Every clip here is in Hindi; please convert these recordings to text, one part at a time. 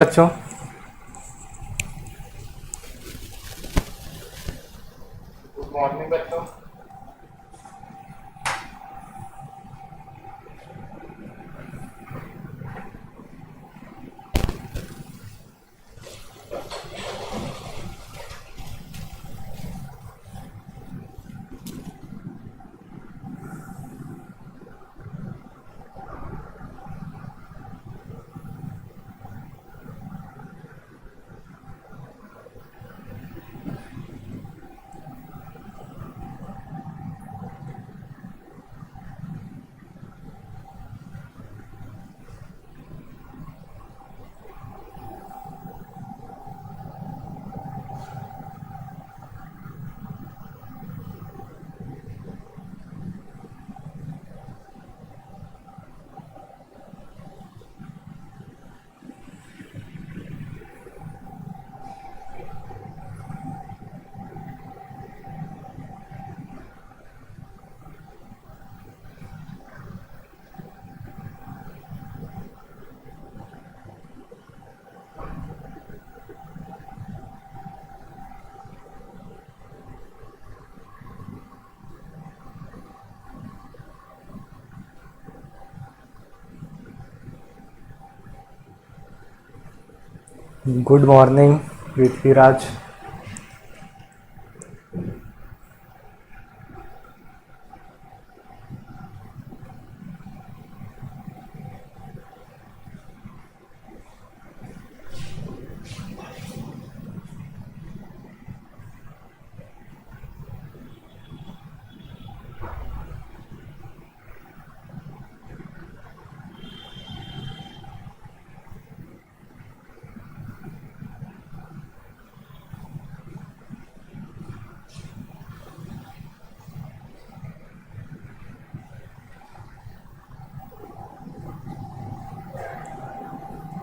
बच्चों, गुड मॉर्निंग बच्चों। Good morning Prithviraj.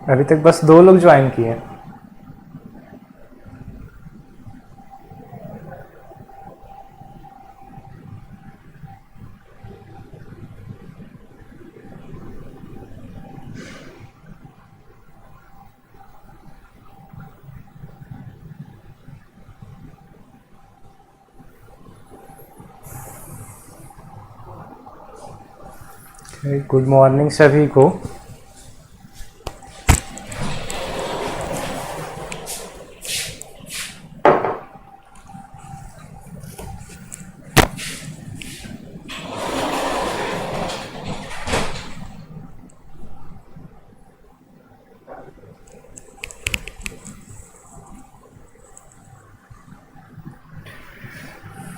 अभी तक बस 2 लोग ज्वाइन किए हैं। गुड मॉर्निंग सभी को।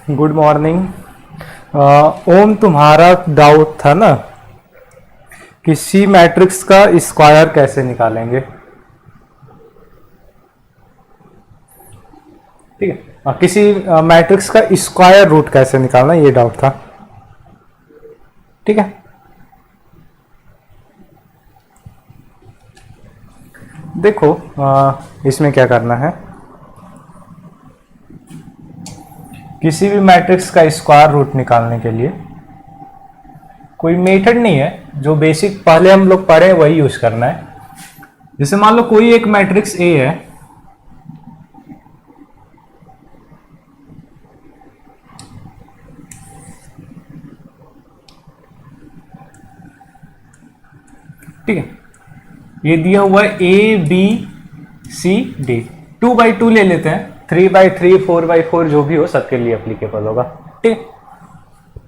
Good morning. ओम, तुम्हारा डाउट था ना कि सी मैट्रिक्स का स्क्वायर कैसे निकालेंगे। ठीक है, किसी मैट्रिक्स का स्क्वायर रूट कैसे निकालना, ये डाउट था। ठीक है, देखो इसमें क्या करना है। किसी भी मैट्रिक्स का स्क्वायर रूट निकालने के लिए कोई मेथड नहीं है, जो बेसिक पहले हम लोग पढ़े वही यूज करना है। जैसे मान लो कोई एक मैट्रिक्स ए है, ठीक है, ये दिया हुआ है ए बी सी डी। 2x2 ले लेते हैं, 3x3 4x4 जो भी हो सबके लिए एप्लीकेबल होगा। ठीक,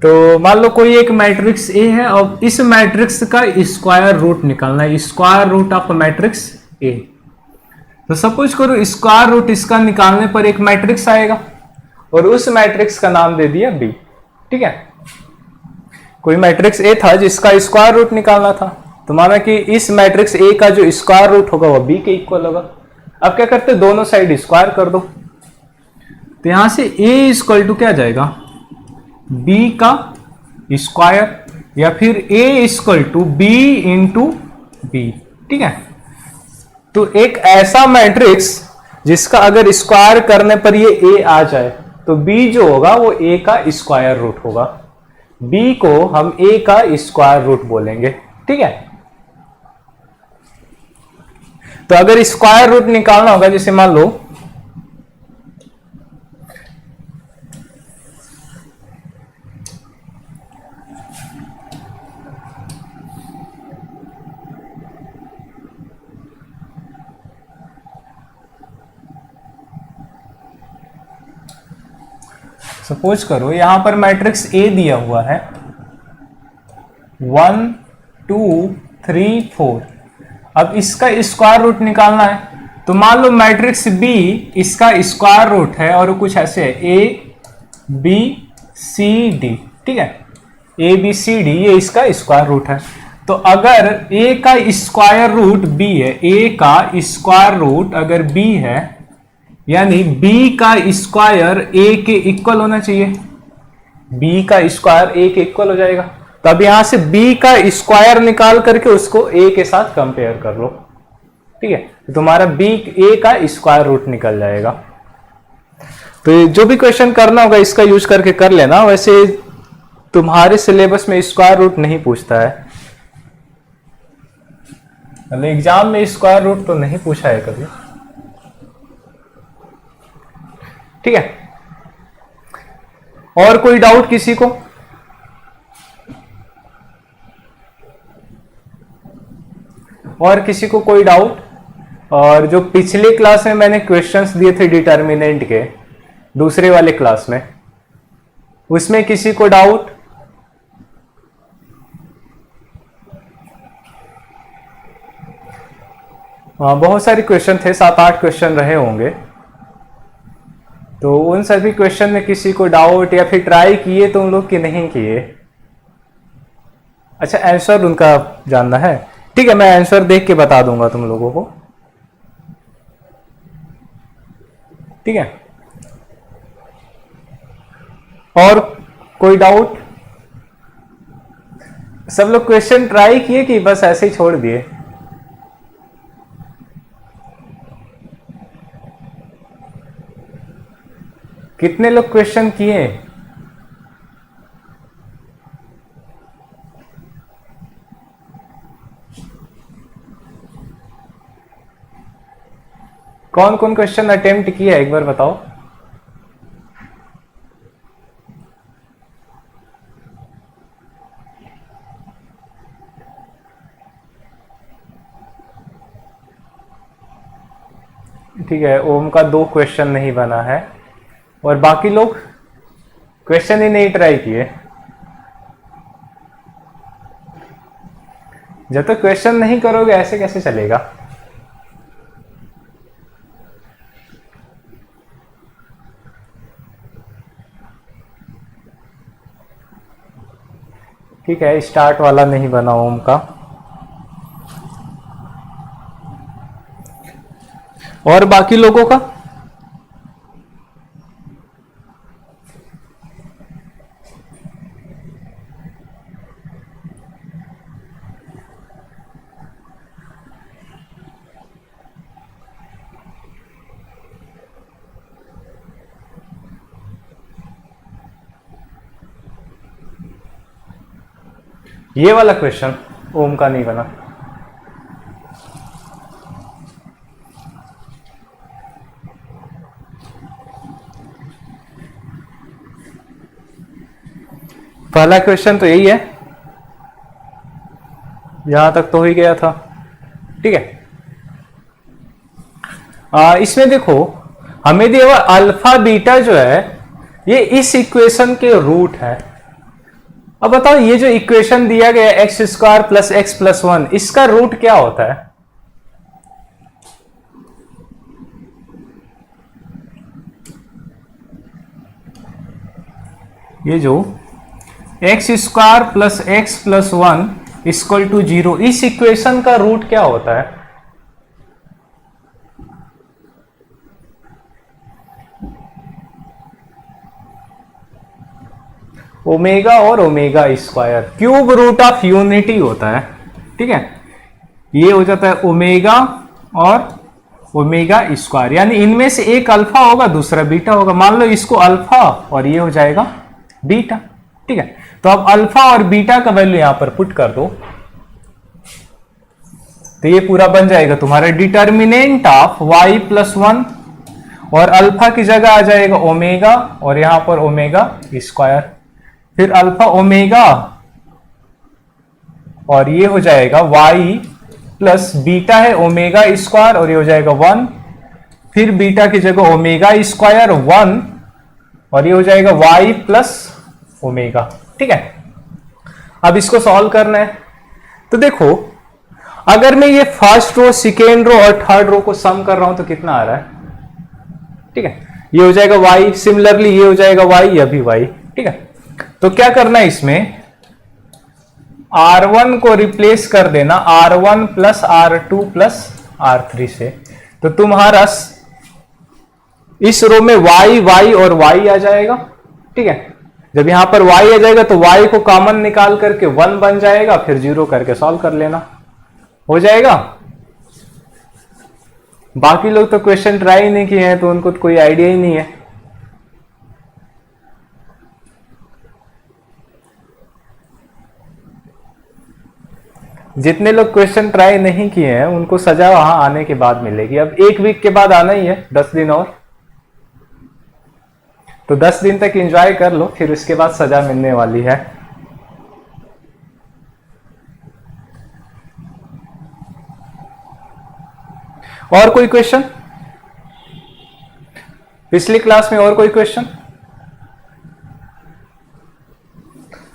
तो मान लो कोई एक मैट्रिक्स ए है और इस मैट्रिक्स का स्क्वायर रूट निकालना है, square root of matrix A. तो सपोज करो स्क्वायर रूट इसका निकालने पर एक मैट्रिक्स आएगा और उस मैट्रिक्स का नाम दे दिया बी। ठीक है, कोई मैट्रिक्स ए था जिसका स्क्वायर रूट निकालना था, तो माना कि इस मैट्रिक्स ए का जो स्क्वायर रूट होगा वह बी के इक्वल होगा। अब क्या करते, दोनों साइड स्क्वायर कर दो, तो यहां से ए इक्वल टू क्या जाएगा, बी का स्क्वायर, या फिर a equal to b into b. ठीक है, तो एक ऐसा मैट्रिक्स जिसका अगर स्क्वायर करने पर ये ए आ जाए तो बी जो होगा वो ए का स्क्वायर रूट होगा। बी को हम ए का स्क्वायर रूट बोलेंगे। ठीक है, तो अगर स्क्वायर रूट निकालना होगा, जैसे मान लो सपोज करो यहां पर मैट्रिक्स ए दिया हुआ है 1 2 3 4। अब इसका स्क्वायर रूट निकालना है, तो मान लो मैट्रिक्स बी इसका स्क्वायर रूट है और वो कुछ ऐसे है ए बी सी डी, ठीक है, ए बी सी डी ये इसका स्क्वायर रूट है। तो अगर ए का स्क्वायर रूट बी है, ए का स्क्वायर रूट अगर बी है, यानी b का स्क्वायर a के इक्वल होना चाहिए, b का स्क्वायर a के इक्वल हो जाएगा। तो अब यहां से b का स्क्वायर निकाल करके उसको a के साथ कंपेयर कर लो, ठीक है, तो तुम्हारा b a का स्क्वायर रूट निकल जाएगा। तो जो भी क्वेश्चन करना होगा इसका यूज करके कर लेना। वैसे तुम्हारे सिलेबस में स्क्वायर रूट नहीं पूछता है, एग्जाम में स्क्वायर रूट तो नहीं पूछा है कभी, ठीक है। और कोई डाउट किसी को? और किसी को कोई डाउट? और जो पिछले क्लास में मैंने क्वेश्चंस दिए थे डिटर्मिनेंट के, दूसरे वाले क्लास में, उसमें किसी को डाउट? बहुत सारे क्वेश्चन थे, 7-8 क्वेश्चन रहे होंगे। तो उन सभी क्वेश्चन में किसी को डाउट या फिर ट्राई किए तुम लोग कि नहीं किए? अच्छा, आंसर उनका जानना है, ठीक है, मैं आंसर देख के बता दूंगा तुम लोगों को, ठीक है। और कोई डाउट? सब लोग क्वेश्चन ट्राई किए कि बस ऐसे ही छोड़ दिए? कितने लोग क्वेश्चन किए? कौन कौन क्वेश्चन अटेम्प्ट किया एक बार बताओ। ठीक है, ओम का 2 क्वेश्चन नहीं बना है और बाकी लोग क्वेश्चन ही नहीं ट्राई किए। जब तक क्वेश्चन नहीं करोगे ऐसे कैसे चलेगा? ठीक है, स्टार्ट वाला नहीं बना ओम का। और बाकी लोगों का? ये वाला क्वेश्चन ओम का नहीं बना। पहला क्वेश्चन तो यही है, यहां तक तो हो ही गया था, ठीक है। इसमें देखो हमें दिया हुआ अल्फा बीटा जो है ये इस इक्वेशन के रूट है। अब बताओ ये जो इक्वेशन दिया गया X square plus X plus 1, इसका रूट क्या होता है? ये जो X square plus X plus 1 equal to 0, इस इक्वेशन का रूट क्या होता है? ओमेगा और omega square, cube root of unity होता है, ठीक है। ये हो जाता है ओमेगा और ओमेगा स्क्वायर, यानी इनमें से एक अल्फा होगा दूसरा बीटा होगा। मान लो इसको अल्फा और ये हो जाएगा बीटा, ठीक है। तो अब अल्फा और बीटा का वैल्यू यहां पर पुट कर दो। तो ये पूरा बन जाएगा तुम्हारा डिटर्मिनेंट ऑफ y प्लस 1, और अल्फा की जगह आ जाएगा ओमेगा, और यहां पर ओमेगा स्क्वायर, फिर अल्फा ओमेगा, और ये हो जाएगा y प्लस बीटा है ओमेगा स्क्वायर, और ये हो जाएगा 1, फिर बीटा की जगह ओमेगा स्क्वायर 1, और ये हो जाएगा y प्लस ओमेगा। ठीक है, अब इसको सॉल्व करना है। तो देखो, अगर मैं ये फर्स्ट रो, सेकेंड रो और थर्ड रो को सम कर रहा हूं तो कितना आ रहा है? ठीक है, ये हो जाएगा y, सिमिलरली ये हो जाएगा y, यह भी y। ठीक है, तो क्या करना है इसमें, R1 को रिप्लेस कर देना R1 plus R2 plus R3 से, तो तुम्हारा इस रो में y, y और y आ जाएगा। ठीक है, जब यहां पर y आ जाएगा तो y को कॉमन निकाल करके 1 बन जाएगा, फिर 0 करके सॉल्व कर लेना, हो जाएगा। बाकी लोग तो क्वेश्चन ट्राई नहीं किए हैं तो उनको तो कोई आइडिया ही नहीं है। जितने लोग क्वेश्चन ट्राई नहीं किए हैं उनको सजा वहां आने के बाद मिलेगी। अब 1 वीक के बाद आना ही है, 10 दिन और, तो 10 दिन तक एंजॉय कर लो, फिर उसके बाद सजा मिलने वाली है। और कोई क्वेश्चन? पिछली क्लास में और कोई क्वेश्चन?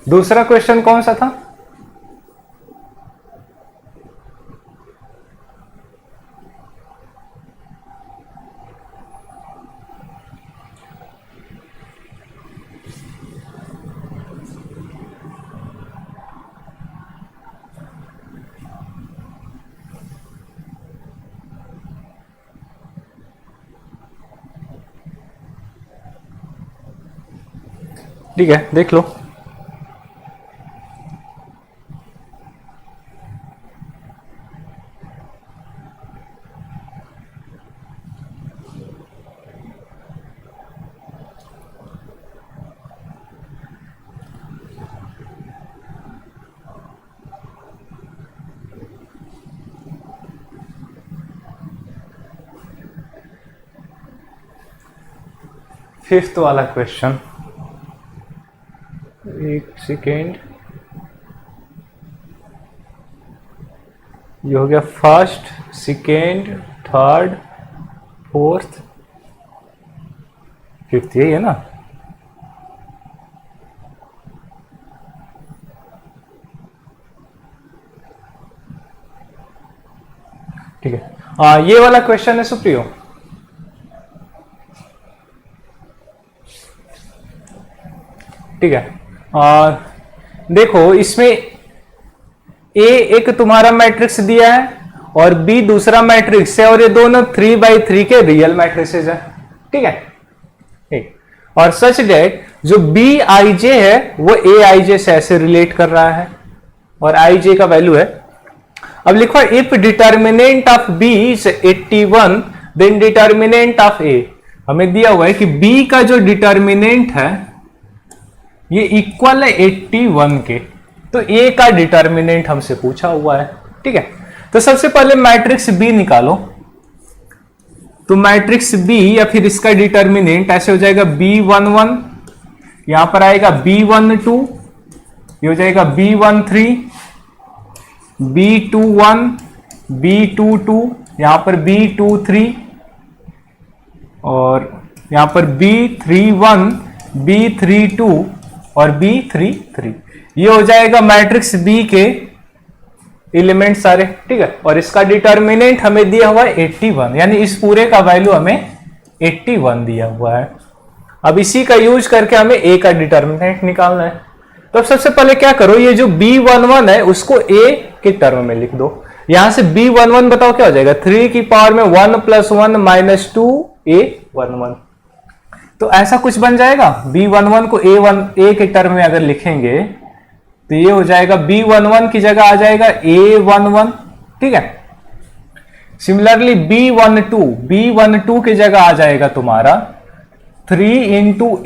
दूसरा क्वेश्चन कौन सा था? ठीक है, देख लो। फिफ्थ वाला क्वेश्चन, एक सेकेंड, ये हो गया first, second, third, fourth, fifth, यही है ना? ठीक है, ये वाला क्वेश्चन है सुप्रियो। ठीक है, देखो इसमें A एक तुम्हारा मैट्रिक्स दिया है और B दूसरा मैट्रिक्स है, और ये दोनों 3x3 के रियल मैट्रिसेस है। ठीक है, ठीक, और सच डेट जो BIJ है वो AIJ से ऐसे रिलेट कर रहा है, और IJ का वैल्यू है। अब लिखो if determinant of B is 81 then determinant of A। हमें दिया हुआ है कि B का जो डिटर्मिनेंट है ये इक्वल है 81 के, तो A का डिटर्मिनेंट हमसे पूछा हुआ है। ठीक है, तो सबसे पहले मैट्रिक्स B निकालो। तो मैट्रिक्स B या फिर इसका डिटर्मिनेंट ऐसे हो जाएगा B11, यहां पर आएगा B12, ये हो जाएगा B13, B21, B22, यहां पर B23, और यहां पर B31, B32 और B33। ये हो जाएगा मैट्रिक्स B के एलिमेंट सारे। ठीक है, और इसका डिटर्मिनेंट हमें दिया हुआ है 81, यानी इस पूरे का वैल्यू हमें 81 दिया हुआ है। अब इसी का यूज करके हमें A का डिटर्मिनेंट निकालना है। तो अब सबसे पहले क्या करो, ये जो B11 है उसको A के टर्म में लिख दो। यहां से B11 बताओ क्या हो जाएगा, 3 की पावर में 1 + 1 - 2A11। तो ऐसा कुछ बन जाएगा। B11 को A के टर्म में अगर लिखेंगे तो ये हो जाएगा B11 की जगह आ जाएगा A11। ठीक है, सिमिलरली B12 की जगह आ जाएगा तुम्हारा 3 ×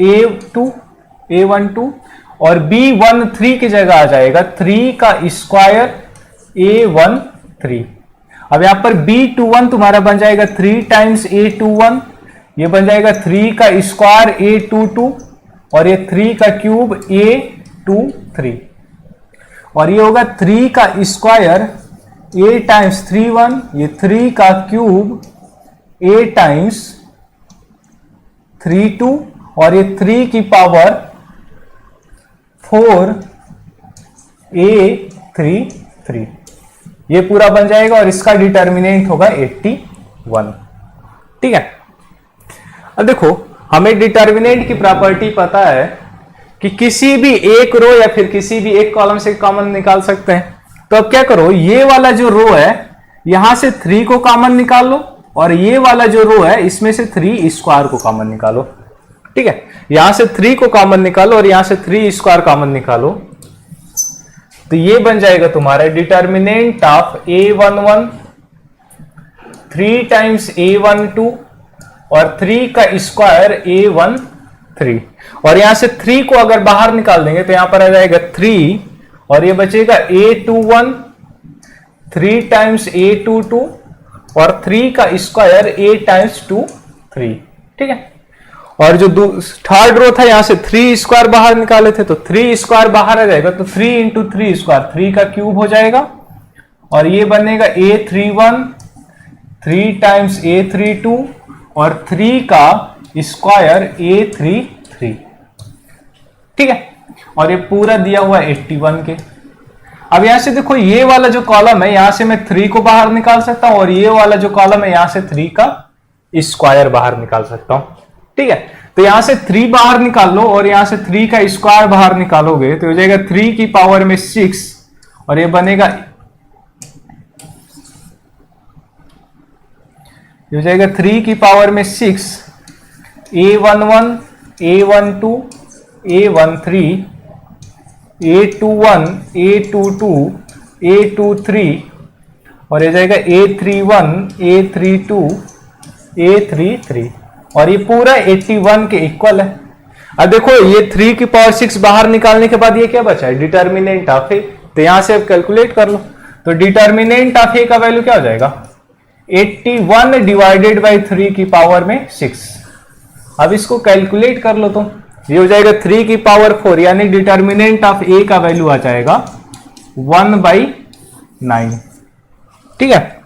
A12, और B13 की जगह आ जाएगा 3 का स्क्वायर A13। अब यहां पर B21 तुम्हारा बन जाएगा 3 टाइम्स A21, ये बन जाएगा 3 का स्क्वायर A22 और ये 3 का क्यूब A23 और ये होगा 3 का स्क्वायर A टाइम्स 31, ये 3 का क्यूब A टाइम्स 32 और ये 3 की पावर 4 A33, ये पूरा बन जाएगा और इसका डिटर्मिनेंट होगा 81। ठीक है, अब देखो हमें डिटर्मिनेंट की प्रॉपर्टी पता है कि किसी भी एक रो या फिर किसी भी एक कॉलम से कॉमन निकाल सकते हैं। तो अब क्या करो, ये वाला जो रो है यहां से 3 को कॉमन निकाल लो और ये वाला जो रो है इसमें से 3 स्क्वायर को कॉमन निकालो। ठीक है, यहां से 3 को कॉमन निकालो और यहां से 3 स्क्वायर कॉमन निकालो, तो ये बन जाएगा तुम्हारा determinant of A11 3 times A12 और 3 का स्क्वायर A13 और यहां से 3 को अगर बाहर निकाल देंगे तो यहां पर आ जाएगा 3 और ये बचेगा A21 3 टाइम्स A22 और 3 का स्क्वायर A टाइम्स 2 3। ठीक है, और जो थर्ड रो था यहां से 3 स्क्वायर बाहर निकाले थे तो 3 स्क्वायर बाहर आ जाएगा, तो 3 इंटू 3 स्क्वायर 3 का क्यूब हो जाएगा और ये बनेगा A31 3 टाइम्स A32 और 3 का स्क्वायर A33। ठीक है, और ये पूरा दिया हुआ 81 के। अब यहां से देखो ये वाला जो कॉलम है यहां से मैं 3 को बाहर निकाल सकता हूं और ये वाला जो कॉलम है यहां से 3 का स्क्वायर बाहर निकाल सकता हूं। ठीक है, तो यहां से 3 बाहर निकाल लो और यहां से 3 का स्क्वायर बाहर निकालोगे तो हो जाएगा 3 की पावर में 6 और ये बनेगा, ये हो जाएगा 3 की पावर में 6 A11 A12 A13 A21 A22 A23 और ये जाएगा A31 A32 A33 और ये पूरा 81 के इक्वल है। अब देखो ये 3 की पावर 6 बाहर निकालने के बाद ये क्या बचा है, डिटर्मिनेंट ऑफ ए। तो यहां से अब कैलकुलेट कर लो, तो डिटर्मिनेंट ऑफ ए का वैल्यू क्या हो जाएगा 81 डिवाइडेड बाई 3 की पावर में 6। अब इसको कैलकुलेट कर लो तो ये हो जाएगा 3 की पावर 4 यानी डिटर्मिनेंट ऑफ ए का वैल्यू आ जाएगा 1/9। ठीक है,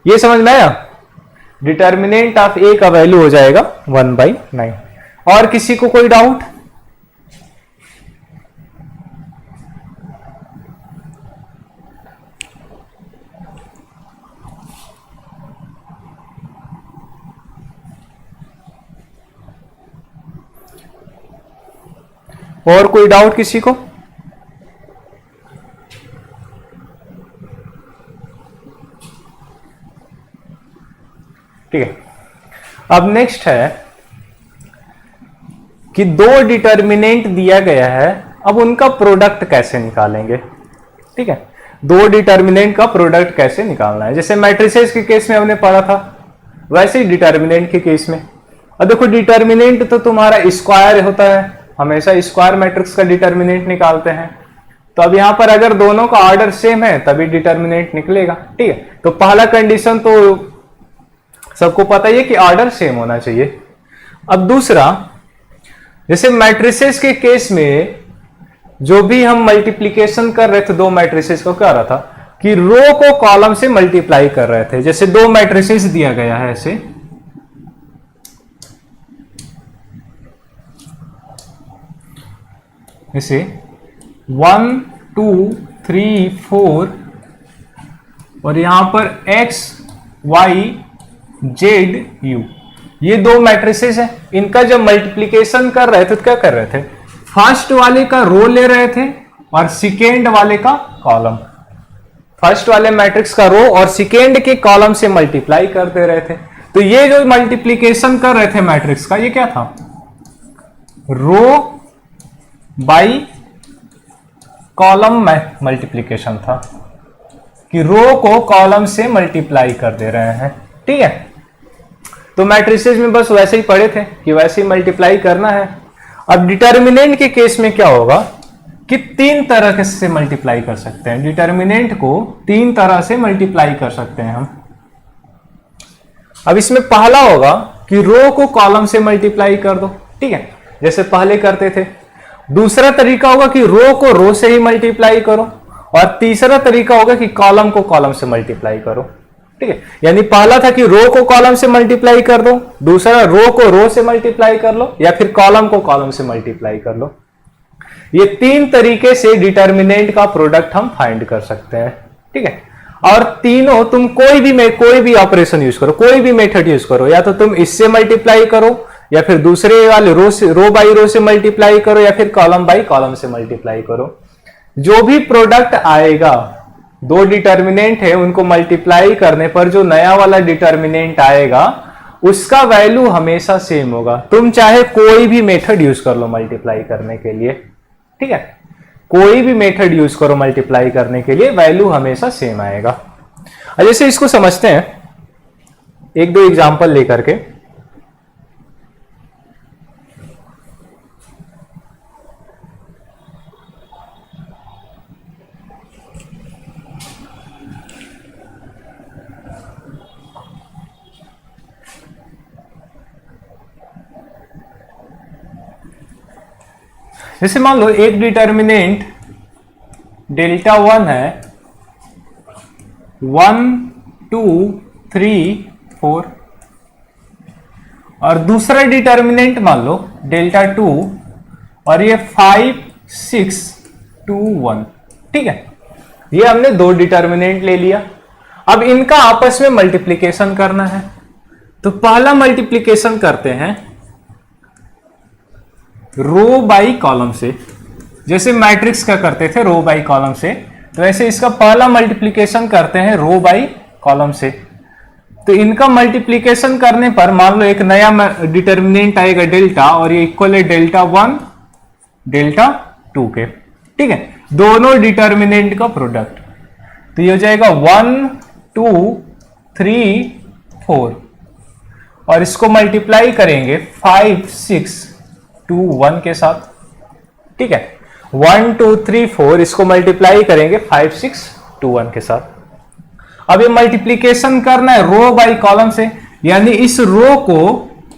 ये समझ में आया, डिटर्मिनेंट ऑफ ए का वैल्यू हो जाएगा 1/9। और किसी को कोई डाउट? और कोई डाउट किसी को? ठीक है, अब नेक्स्ट है कि 2 डिटर्मिनेंट दिया गया है, अब उनका प्रोडक्ट कैसे निकालेंगे। ठीक है, 2 डिटर्मिनेंट का प्रोडक्ट कैसे निकालना है, जैसे मैट्रिसेस के केस में हमने पढ़ा था वैसे ही डिटर्मिनेंट के केस में। अब देखो डिटर्मिनेंट तो तुम्हारा स्क्वायर होता है, हमेशा स्क्वायर मैट्रिक्स का डिटर्मिनेंट निकालते हैं। तो अब यहां पर अगर दोनों का ऑर्डर सेम है तभी डिटर्मिनेंट निकलेगा। ठीक है, तो पहला कंडीशन तो सबको पता ही है कि ऑर्डर सेम होना चाहिए। अब दूसरा, जैसे मैट्रिसेस के केस में जो भी हम मल्टीप्लीकेशन कर रहे थे 2 मैट्रिसेस को, क्या रहा था कि रो को कॉलम से मल्टीप्लाई कर रहे थे। जैसे 2 मैट्रिसेस दिया गया है ऐसे, ऐसे 1 2 3 4 और यहां पर x y z u, ये 2 मैट्रिसेस हैं। इनका जब मल्टीप्लीकेशन कर रहे थे तो क्या कर रहे थे, फर्स्ट वाले का रो ले रहे थे और सेकेंड वाले का कॉलम, फर्स्ट वाले मैट्रिक्स का रो और सेकेंड के कॉलम से मल्टीप्लाई कर दे रहे थे। तो ये जो मल्टीप्लीकेशन कर रहे थे मैट्रिक्स का, ये क्या था, रो बाई कॉलम मल्टीप्लीकेशन था, कि रो को कॉलम से मल्टीप्लाई कर दे रहे हैं। ठीक है, तो मैट्रिसेस में बस वैसे ही पढ़े थे कि वैसे ही मल्टीप्लाई करना है। अब डिटर्मिनेंट के केस में क्या होगा कि 3 तरह से मल्टीप्लाई कर सकते हैं, डिटर्मिनेंट को 3 तरह से मल्टीप्लाई कर सकते हैं हम। अब इसमें पहला होगा कि रो को कॉलम से मल्टीप्लाई कर दो, ठीक है, जैसे पहले करते थे। दूसरा तरीका होगा कि रो को रो से ही मल्टीप्लाई करो, और तीसरा तरीका होगा कि कॉलम को कॉलम से मल्टीप्लाई करो, ठीक है। यानी पहला था कि रो को कॉलम से मल्टीप्लाई कर दो, दूसरा रो को रो से मल्टीप्लाई कर लो, या फिर कॉलम को कॉलम से मल्टीप्लाई कर लो। ये 3 तरीके से डिटर्मिनेंट का प्रोडक्ट हम फाइंड कर सकते हैं, ठीक है। और तीनों तुम कोई भी ऑपरेशन यूज करो, कोई भी मेथड यूज करो, या तो तुम इससे मल्टीप्लाई करो, या फिर दूसरे वाले रो बाई रो से मल्टीप्लाई करो, या फिर कॉलम बाई कॉलम से मल्टीप्लाई करो। जो भी प्रोडक्ट आएगा, 2 डिटर्मिनेंट है, उनको मल्टीप्लाई करने पर जो नया वाला डिटर्मिनेंट आएगा उसका वैल्यू हमेशा सेम होगा। तुम चाहे कोई भी मेथड यूज कर लो मल्टीप्लाई करने के लिए, ठीक है, कोई भी मेथड यूज करो मल्टीप्लाई करने के लिए, वैल्यू हमेशा सेम आएगा। अब जैसे इसको समझते हैं 1-2 एग्जांपल लेकर के। जैसे मान लो एक डिटर्मिनेंट डेल्टा 1 है, 1 2 3 4, और दूसरा डिटर्मिनेंट मान लो डेल्टा 2 और ये 5 6 2 1, ठीक है। ये हमने 2 डिटर्मिनेंट ले लिया। अब इनका आपस में मल्टीप्लिकेशन करना है, तो पहला मल्टीप्लिकेशन करते हैं रो बाई कॉलम से, जैसे मैट्रिक्स का करते थे रो बाई कॉलम से, तो ऐसे इसका पहला मल्टीप्लिकेशन करते हैं रो बाई कॉलम से। तो इनका मल्टीप्लिकेशन करने पर मान लो एक नया डिटर्मिनेंट आएगा डेल्टा, और ये इक्वल है डेल्टा 1 डेल्टा 2 के, ठीक है, दोनों डिटर्मिनेंट का प्रोडक्ट। तो ये हो जाएगा 1 2 3 4, और इसको मल्टीप्लाई करेंगे 5 6 2 1 के साथ, ठीक है। 1 2 3 4 इसको मल्टीप्लाई करेंगे 5 6 2 1 के साथ। अब ये मल्टीप्लिकेशन करना है रो बाई कॉलम से, यानी इस रो को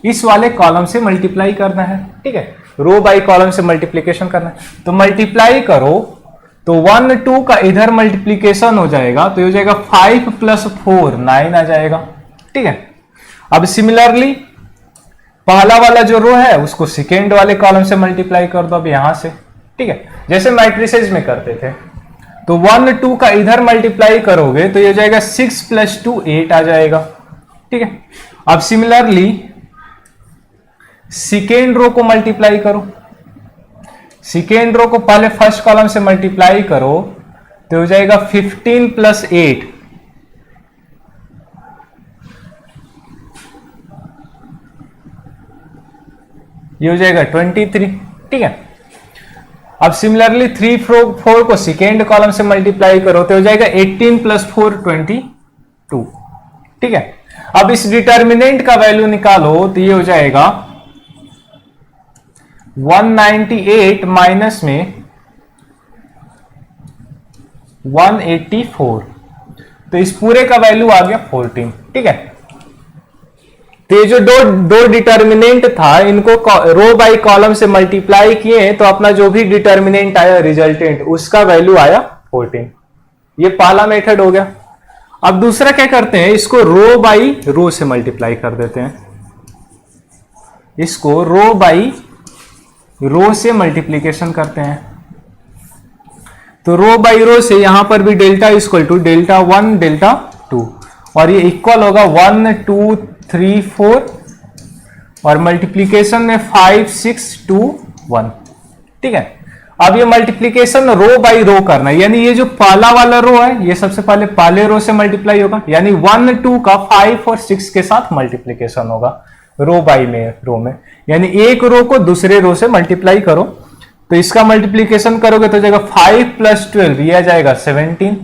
इस वाले कॉलम से मल्टीप्लाई करना है, ठीक है, रो बाई कॉलम से मल्टीप्लिकेशन करना है। तो मल्टीप्लाई करो, तो 1 2 का इधर मल्टीप्लिकेशन हो जाएगा, तो हो जाएगा 5 + 4 9 आ जाएगा, ठीक है। अब सिमिलरली पहला वाला जो रो है उसको सेकेंड वाले कॉलम से मल्टीप्लाई कर दो अब यहां से, ठीक है, जैसे मैट्रिसेस में करते थे। तो 1 2 का इधर मल्टीप्लाई करोगे तो ये हो जाएगा 6 + 2 8 आ जाएगा, ठीक है। अब सिमिलरली सेकेंड रो को मल्टीप्लाई करो, सेकेंड रो को पहले फर्स्ट कॉलम से मल्टीप्लाई करो तो हो जाएगा 15 + 8, ये हो जाएगा 23, ठीक है। अब सिमिलरली 3 4 को सेकेंड कॉलम से मल्टीप्लाई करो तो हो जाएगा 18 + 4 22, ठीक है। अब इस डिटर्मिनेंट का वैल्यू निकालो तो ये हो जाएगा 198 माइनस में 184, तो इस पूरे का वैल्यू आ गया 14, ठीक है। तो ये जो दो डिटर्मिनेंट था इनको रो बाई कॉलम से मल्टीप्लाई किए तो अपना जो भी डिटर्मिनेंट आया रिजल्टेंट उसका वैल्यू आया 14। ये पहला मेथड हो गया। अब दूसरा क्या करते हैं, इसको रो बाई रो से मल्टीप्लाई कर देते हैं, इसको रो बाई रो से मल्टीप्लीकेशन करते हैं। तो रो बाई रो से यहां पर भी delta equal to delta 1 delta 2, और ये इक्वल होगा 1 2 3 4, और मल्टीप्लीकेशन में 5 6 2 1, ठीक है। अब ये मल्टीप्लीकेशन रो बाई रो करना है, यानी ये जो पहला वाला रो है ये सबसे पहले पहले रो से मल्टीप्लाई होगा, यानी 1 2 का 5 और 6 के साथ मल्टीप्लीकेशन होगा रो बाई में रो में, यानी एक रो को दूसरे रो से मल्टीप्लाई करो तो इसका मल्टीप्लीकेशन करोगे तो जाएगा 5 + 12, ये आ जाएगा 17।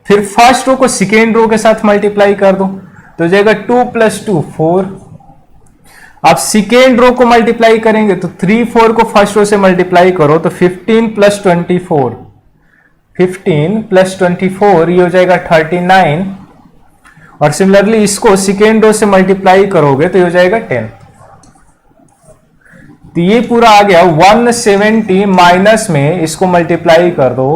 फिर फर्स्ट रो को सेकेंड रो के साथ मल्टीप्लाई कर दो तो जाएगा 2 + 2 4, आप सेकेंड रो को मल्टीप्लाई करेंगे तो 3 4 को फर्स्ट रो से मल्टीप्लाई करो तो 15 प्लस 24, 15 प्लस 24 ये हो जाएगा 39, और सिमिलरली इसको सेकेंड रो से मल्टीप्लाई करोगे तो ये हो जाएगा 10। तो ये पूरा आ गया 170 माइनस में इसको मल्टीप्लाई कर दो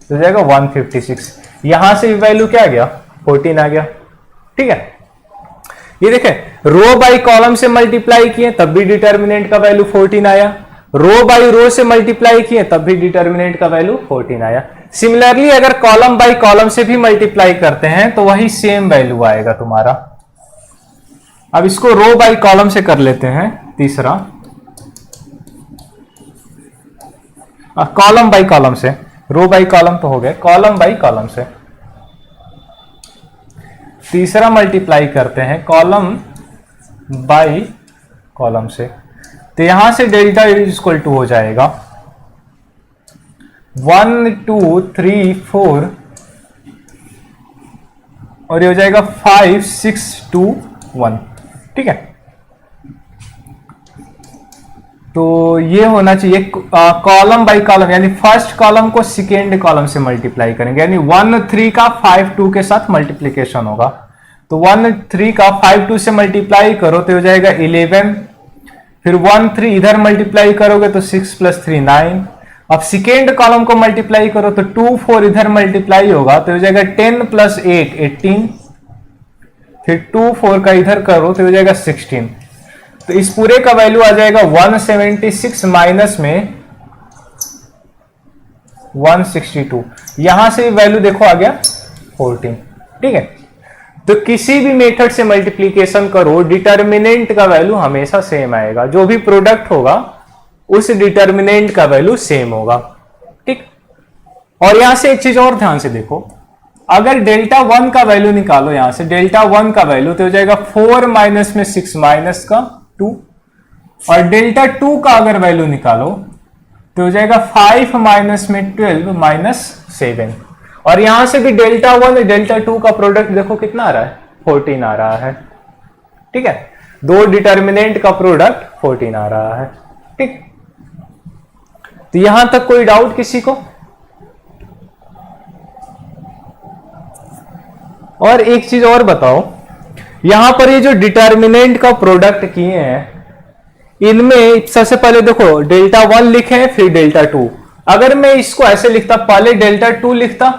तो हो जाएगा 156। यहां से वैल्यू क्या आ गया 14 आ गया। ठीक है, ये देखें रो बाई कॉलम से मल्टीप्लाई किए तब भी डिटर्मिनेंट का वैल्यू 14 आया, रो बाई रो से मल्टीप्लाई किए तब भी डिटर्मिनेंट का वैल्यू 14 आया। सिमिलरली अगर कॉलम बाई कॉलम से भी मल्टीप्लाई करते हैं तो वही सेम वैल्यू आएगा तुम्हारा। अब इसको रो बाई कॉलम से कर लेते हैं, तीसरा कॉलम बाई कॉलम से, रो बाई कॉलम तो हो गए, कॉलम बाई कॉलम से तीसरा मल्टीप्लाई करते हैं कॉलम बाई कॉलम से, तो यहां से डेल्टा इज इक्वल टू हो जाएगा 1 2 3 4 और ये हो जाएगा 5 6 2 1। ठीक है, तो ये होना चाहिए कॉलम बाई कॉलम, यानी फर्स्ट कॉलम को सेकेंड कॉलम से मल्टीप्लाई करेंगे, यानी 1 3 का 5 2 के साथ मल्टीप्लीकेशन होगा। तो 1 3 का 5 2 से मल्टीप्लाई करो तो हो जाएगा 11, फिर 1 3 इधर मल्टीप्लाई करोगे तो 6 प्लस 3 9। अब सेकेंड कॉलम को मल्टीप्लाई करो तो 2 4 इधर मल्टीप्लाई होगा तो हो जाएगा 10 प्लस 8 18, फिर 2 4 का इधर करो तो हो जाएगा 16। तो इस पूरे का वैल्यू आ जाएगा 176 माइनस में 162, यहां से वैल्यू देखो आ गया 14। ठीक है, तो किसी भी मेथड से मल्टीप्लीकेशन करो डिटर्मिनेंट का वैल्यू हमेशा सेम आएगा, जो भी प्रोडक्ट होगा उस डिटर्मिनेंट का वैल्यू सेम होगा। ठीक, और यहां से एक चीज और ध्यान से देखो, अगर डेल्टा 1 का वैल्यू निकालो यहां से डेल्टा 1 का वैल्यू तो हो जाएगा 4 माइनस में 6 माइनस का 2, और डेल्टा 2 का अगर वैल्यू निकालो तो हो जाएगा 5 माइनस में 12 माइनस 7, और यहां से भी डेल्टा 1 और डेल्टा 2 का प्रोडक्ट देखो कितना आ रहा है 14 आ रहा है। ठीक है, दो डिटर्मिनेंट का प्रोडक्ट 14 आ रहा है। ठीक, तो यहां तक कोई डाउट किसी को? और एक चीज और बताओ, यहां पर ये जो डिटर्मिनेंट का प्रोडक्ट किए हैं इनमें सबसे पहले देखो डेल्टा 1 लिखे फिर डेल्टा 2, अगर मैं इसको ऐसे लिखता पहले डेल्टा 2 लिखता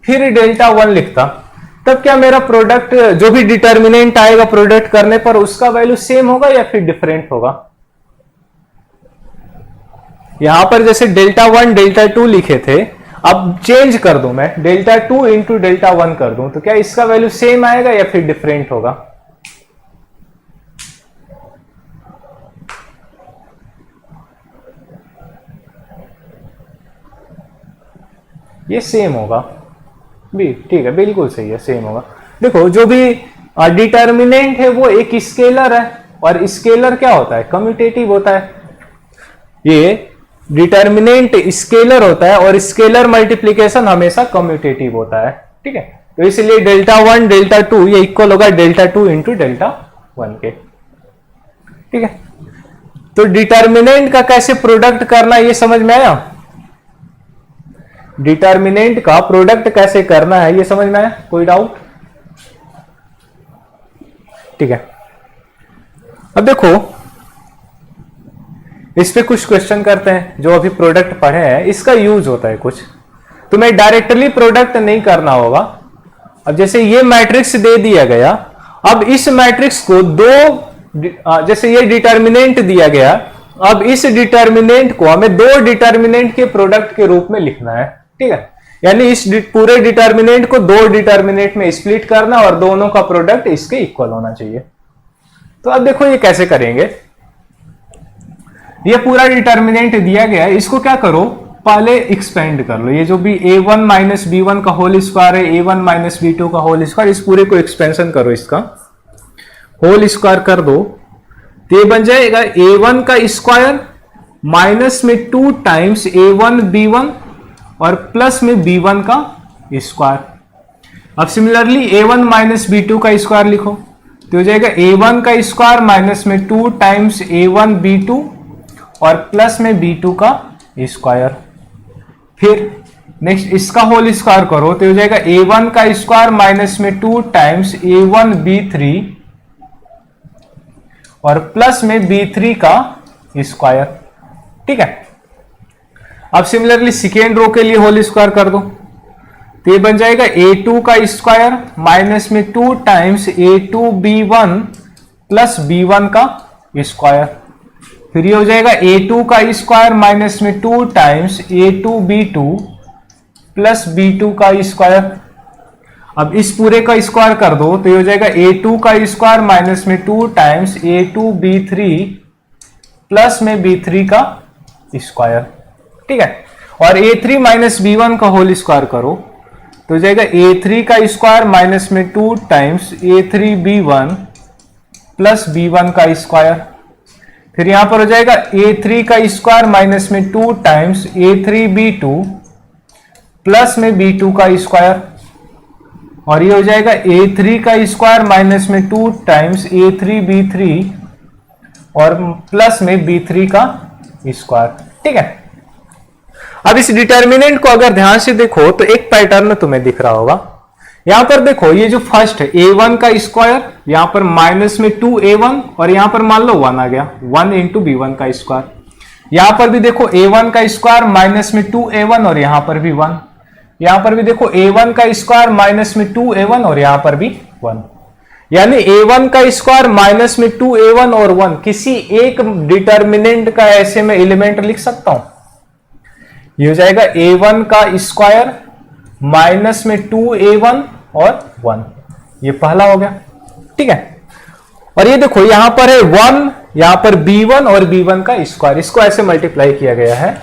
फिर डेल्टा 1 लिखता तब क्या मेरा प्रोडक्ट जो भी डिटर्मिनेंट आएगा प्रोडक्ट करने पर उसका वैल्यू सेम होगा या फिर डिफरेंट होगा? यहां पर जैसे डेल्टा 1 डेल्टा 2 लिखे थे, अब चेंज कर दूं मैं डेल्टा 2 इंटू डेल्टा 1 कर दूं तो क्या इसका वैल्यू सेम आएगा या फिर डिफरेंट होगा? ये सेम होगा भी। ठीक है, बिल्कुल सही है, सेम होगा। देखो जो भी डिटर्मिनेंट है वो एक स्केलर है, और स्केलर क्या होता है कम्यूटेटिव होता है। ये डिटर्मिनेंट स्केलर होता है और स्केलर मल्टीप्लीकेशन हमेशा कम्यूटेटिव होता है। ठीक है, तो इसलिए डेल्टा 1 डेल्टा 2 ये इक्वल होगा डेल्टा 2 इंटू डेल्टा 1 के। ठीक है, तो डिटर्मिनेंट का कैसे प्रोडक्ट करना ये समझ में आया? डिटर्मिनेंट का प्रोडक्ट कैसे करना है ये समझ में आया? कोई डाउट? ठीक है, अब देखो इस पे कुछ क्वेश्चन करते हैं जो अभी प्रोडक्ट पढ़े हैं, इसका यूज होता है कुछ, तो मैं डायरेक्टली प्रोडक्ट नहीं करना होगा। अब जैसे ये मैट्रिक्स दे दिया गया, अब इस मैट्रिक्स को दो, जैसे ये डिटर्मिनेंट दिया गया, अब इस डिटर्मिनेंट को हमें दो डिटर्मिनेंट के प्रोडक्ट के रूप में लिखना है। ठीक है, यानी इस पूरे डिटर्मिनेंट को दो डिटर्मिनेंट में स्प्लिट करना और दोनों का प्रोडक्ट इसके इक्वल होना चाहिए। तो अब देखो ये कैसे करेंगे। ये पूरा डिटर्मिनेंट दिया गया है, इसको क्या करो पहले एक्सपेंड कर लो। ये जो भी a1 माइनस b1 का होल स्क्वायर है, a1 माइनस b2 का होल स्क्वायर, इस पूरे को एक्सपेंशन करो, इसका होल स्क्वायर कर दो तो ये बन जाएगा a1 का स्क्वायर माइनस में 2 टाइम्स a1 b1 और प्लस में b1 का स्क्वायर। अब सिमिलरली a1 माइनस b2 का स्क्वायर लिखो तो हो जाएगा a1 का स्क्वायर माइनस में 2 टाइम्स a1 b2 और प्लस में b2 का स्क्वायर। फिर नेक्स्ट इसका होल स्क्वायर करो तो हो जाएगा a1 का स्क्वायर माइनस में 2 टाइम्स a1 b3 और प्लस में b3 का स्क्वायर। ठीक है, अब सिमिलरली सेकेंड रो के लिए होल स्क्वायर कर दो तो ये बन जाएगा a2 का स्क्वायर माइनस में 2 times a2 b1 plus b1 का स्क्वायर। फिर ये हो जाएगा a2 का स्क्वायर माइनस में 2 times a2 b2 plus b2 का स्क्वायर। अब इस पूरे का स्क्वायर कर दो तो ये हो जाएगा a2 का स्क्वायर माइनस में 2 टाइम्स a2 b3 प्लस में b3 का स्क्वायर। ठीक है, और a3 माइनस b1 का होल स्क्वायर करो तो हो जाएगा a3 का स्क्वायर माइनस में 2 times a3 b1 plus b1 का स्क्वायर। फिर यहां पर हो जाएगा a3 का स्क्वायर माइनस में 2 टाइम्स a3 b2 प्लस में b2 का स्क्वायर। और ये हो जाएगा a3 का स्क्वायर माइनस में 2 टाइम्स a3 b3 और प्लस में b3 का स्क्वायर। ठीक है, अब इस डिटर्मिनेंट को अगर ध्यान से देखो तो एक पैटर्न तुम्हें दिख रहा होगा। यहां पर देखो ये जो फर्स्ट है a1 का स्क्वायर, यहां पर माइनस में 2a1 और यहां पर मान लो 1 आ गया, 1 इंटू b1 का स्क्वायर। यहां पर भी देखो a1 का स्क्वायर माइनस में 2a1 और यहां पर भी 1। यहां पर भी देखो a1 का स्क्वायर माइनस में 2a1 और यहां पर भी 1। यानी a1 का स्क्वायर माइनस में 2a1 और 1 किसी एक डिटर्मिनेंट का ऐसे में एलिमेंट लिख सकता हूं। ये हो जाएगा a1 का स्क्वायर माइनस में 2a1 और 1, ये पहला हो गया। ठीक है, और ये देखो यहां पर है 1, यहां पर b1 और b1 का स्क्वायर, इसको ऐसे मल्टीप्लाई किया गया है।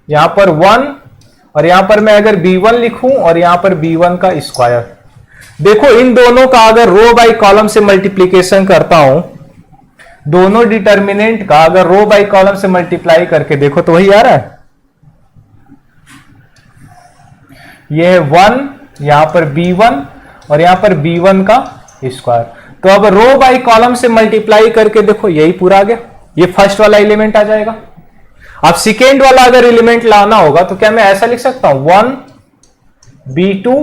यहां पर 1 और यहां पर मैं अगर b1 लिखूं और यहां पर b1 का स्क्वायर। देखो इन दोनों का अगर रो बाय कॉलम से मल्टीप्लीकेशन करता हूं, दोनों डिटर्मिनेंट का अगर रो बाय कॉलम से मल्टीप्लाई करके देखो तो वही आ रहा है। ये है 1, यहां पर b1 और यहां पर b1 का स्क्वायर। तो अब रो बाय कॉलम से मल्टीप्लाई करके देखो यही पूरा आ गया, ये फर्स्ट वाला एलिमेंट आ जाएगा। अब सेकेंड वाला अगर एलिमेंट लाना होगा तो क्या मैं ऐसा लिख सकता हूं 1 b2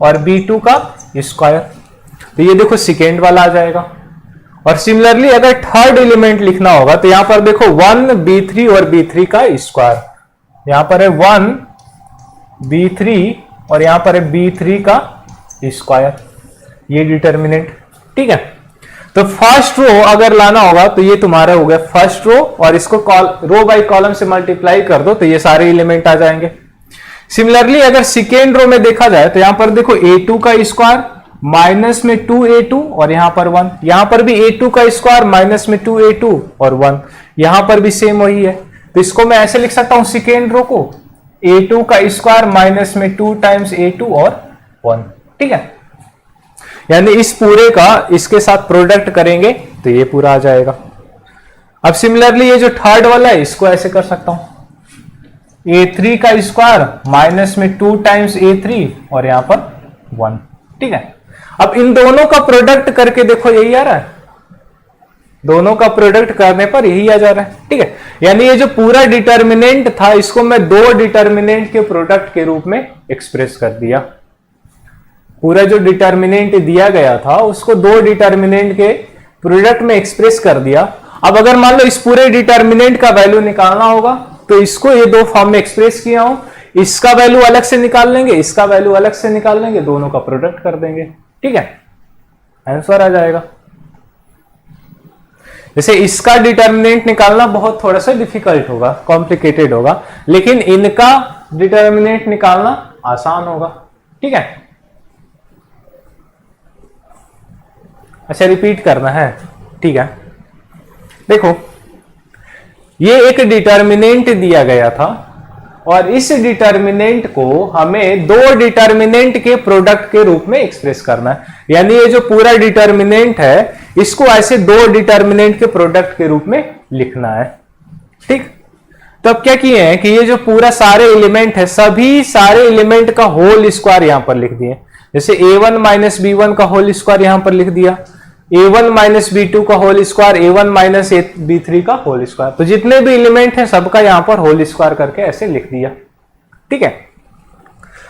और b2 का स्क्वायर, तो ये देखो सेकेंड वाला आ जाएगा। और सिमिलरली अगर थर्ड एलिमेंट लिखना होगा तो यहां पर देखो 1 b3 और b3 का स्क्वायर, यहां पर है 1 b3 और यहां पर है b3 का स्क्वायर, ये डिटर्मिनेंट। ठीक है, तो फर्स्ट रो अगर लाना होगा तो ये तुम्हारा हो गया फर्स्ट रो, और इसको रो बाय कॉलम से मल्टीप्लाई कर दो तो ये सारे एलिमेंट आ जाएंगे। सिमिलरली अगर सेकेंड रो में देखा जाए तो यहां पर देखो a2 का स्क्वायर माइनस में 2a2 और यहां पर 1, यहां पर भी a2 का स्क्वायर माइनस में 2a2 और 1, यहां पर भी सेम वही है। तो इसको मैं ऐसे लिख सकता हूं सेकेंड रो को a2 का स्क्वायर माइनस में 2 टाइम्स a2 और 1। ठीक है, यानी इस पूरे का इसके साथ प्रोडक्ट करेंगे तो ये पूरा आ जाएगा। अब सिमिलरली ये जो थर्ड वाला है इसको ऐसे कर सकता हूं a3 का स्क्वायर माइनस में 2 टाइम्स a3 और यहां पर 1। ठीक है, अब इन दोनों का प्रोडक्ट करके देखो यही आ रहा है, दोनों का प्रोडक्ट करने पर यही आ जा रहा है। ठीक है, यानी ये जो पूरा डिटर्मिनेंट था इसको मैं दो डिटर्मिनेंट के प्रोडक्ट के रूप में एक्सप्रेस कर दिया। पूरा जो डिटर्मिनेंट दिया गया था उसको दो डिटर्मिनेंट के प्रोडक्ट में एक्सप्रेस कर दिया। अब अगर मान लो इस पूरे डिटर्मिनेंट का वैल्यू निकालना होगा तो इसको ये दो फॉर्म में एक्सप्रेस किया हूं, इसका वैल्यू अलग से निकाल लेंगे, इसका वैल्यू अलग से निकाल लेंगे, दोनों का प्रोडक्ट कर देंगे। ठीक है, आंसर आ जाएगा। जैसे इसका डिटर्मिनेंट निकालना बहुत थोड़ा सा डिफिकल्ट होगा, कॉम्प्लिकेटेड होगा, लेकिन इनका डिटर्मिनेंट निकालना आसान होगा। ठीक है, अच्छा रिपीट करना है। ठीक है, देखो ये एक डिटर्मिनेंट दिया गया था और इस डिटर्मिनेंट को हमें दो डिटर्मिनेंट के प्रोडक्ट के रूप में एक्सप्रेस करना है। यानी ये जो पूरा डिटर्मिनेंट है इसको ऐसे दो डिटर्मिनेंट के प्रोडक्ट के रूप में लिखना है। ठीक, तो अब क्या किए हैं कि ये जो पूरा सारे एलिमेंट है सभी सारे एलिमेंट का होल स्क्वायर यहां पर लिख दिए। जैसे a1 माइनस b1 का होल स्क्वायर यहां पर लिख दिया, a1 माइनस b2 का whole square, a1 minus b3 का होल स्क्वायर। तो जितने भी एलिमेंट हैं सबका यहां पर होल स्क्वायर करके ऐसे लिख दिया, ठीक है।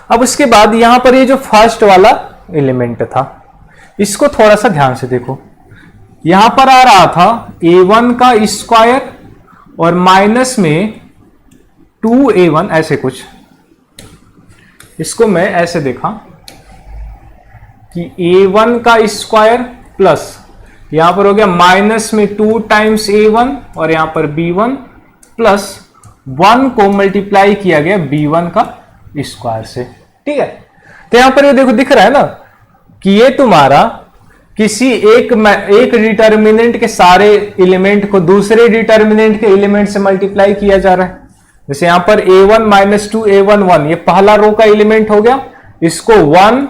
अब उसके बाद यहां पर ये जो फर्स्ट वाला एलिमेंट था इसको थोड़ा सा ध्यान से देखो, यहां पर आ रहा था a1 का स्क्वायर और माइनस में 2a1 ऐसे कुछ। इसको मैं ऐसे देखा कि a1 का स्क्वायर प्लस यहां पर हो गया माइनस में 2 टाइम्स a1 और यहां पर b1 प्लस 1 को मल्टीप्लाई किया गया b1 का स्क्वायर से, ठीक है। तो यहां पर ये देखो दिख रहा है ना कि ये तुम्हारा किसी एक डिटर्मिनेंट के सारे एलिमेंट को दूसरे डिटर्मिनेंट के एलिमेंट से मल्टीप्लाई किया जा रहा है। जैसे यहां पर a1 माइनस 2 a1 1, ये पहला रो का एलिमेंट हो गया, इसको 1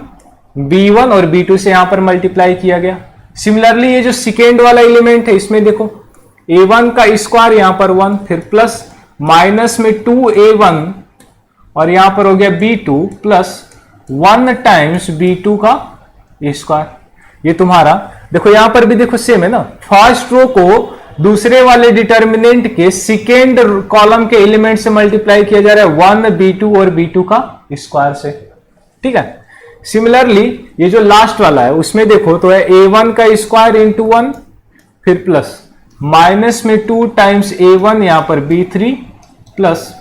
b1 और b2 से यहां पर मल्टीप्लाई किया गया। सिमिलरली ये जो सेकेंड वाला एलिमेंट है इसमें देखो a1 का स्क्वायर यहां पर 1, फिर प्लस माइनस में 2a1 और यहां पर हो गया b2 प्लस 1 टाइम्स b2 का स्क्वायर। ये तुम्हारा देखो यहां पर भी देखो सेम है ना, फर्स्ट रो को दूसरे वाले डिटर्मिनेंट के सेकेंड कॉलम के एलिमेंट से मल्टीप्लाई किया जा रहा है 1 b2 और b2 का स्क्वायर से, ठीक है। सिमिलरली ये जो लास्ट वाला है उसमें देखो तो है a1 का स्क्वायर इंटू 1, फिर प्लस माइनस में 2 टाइम्स a1 यहां पर b3 प्लस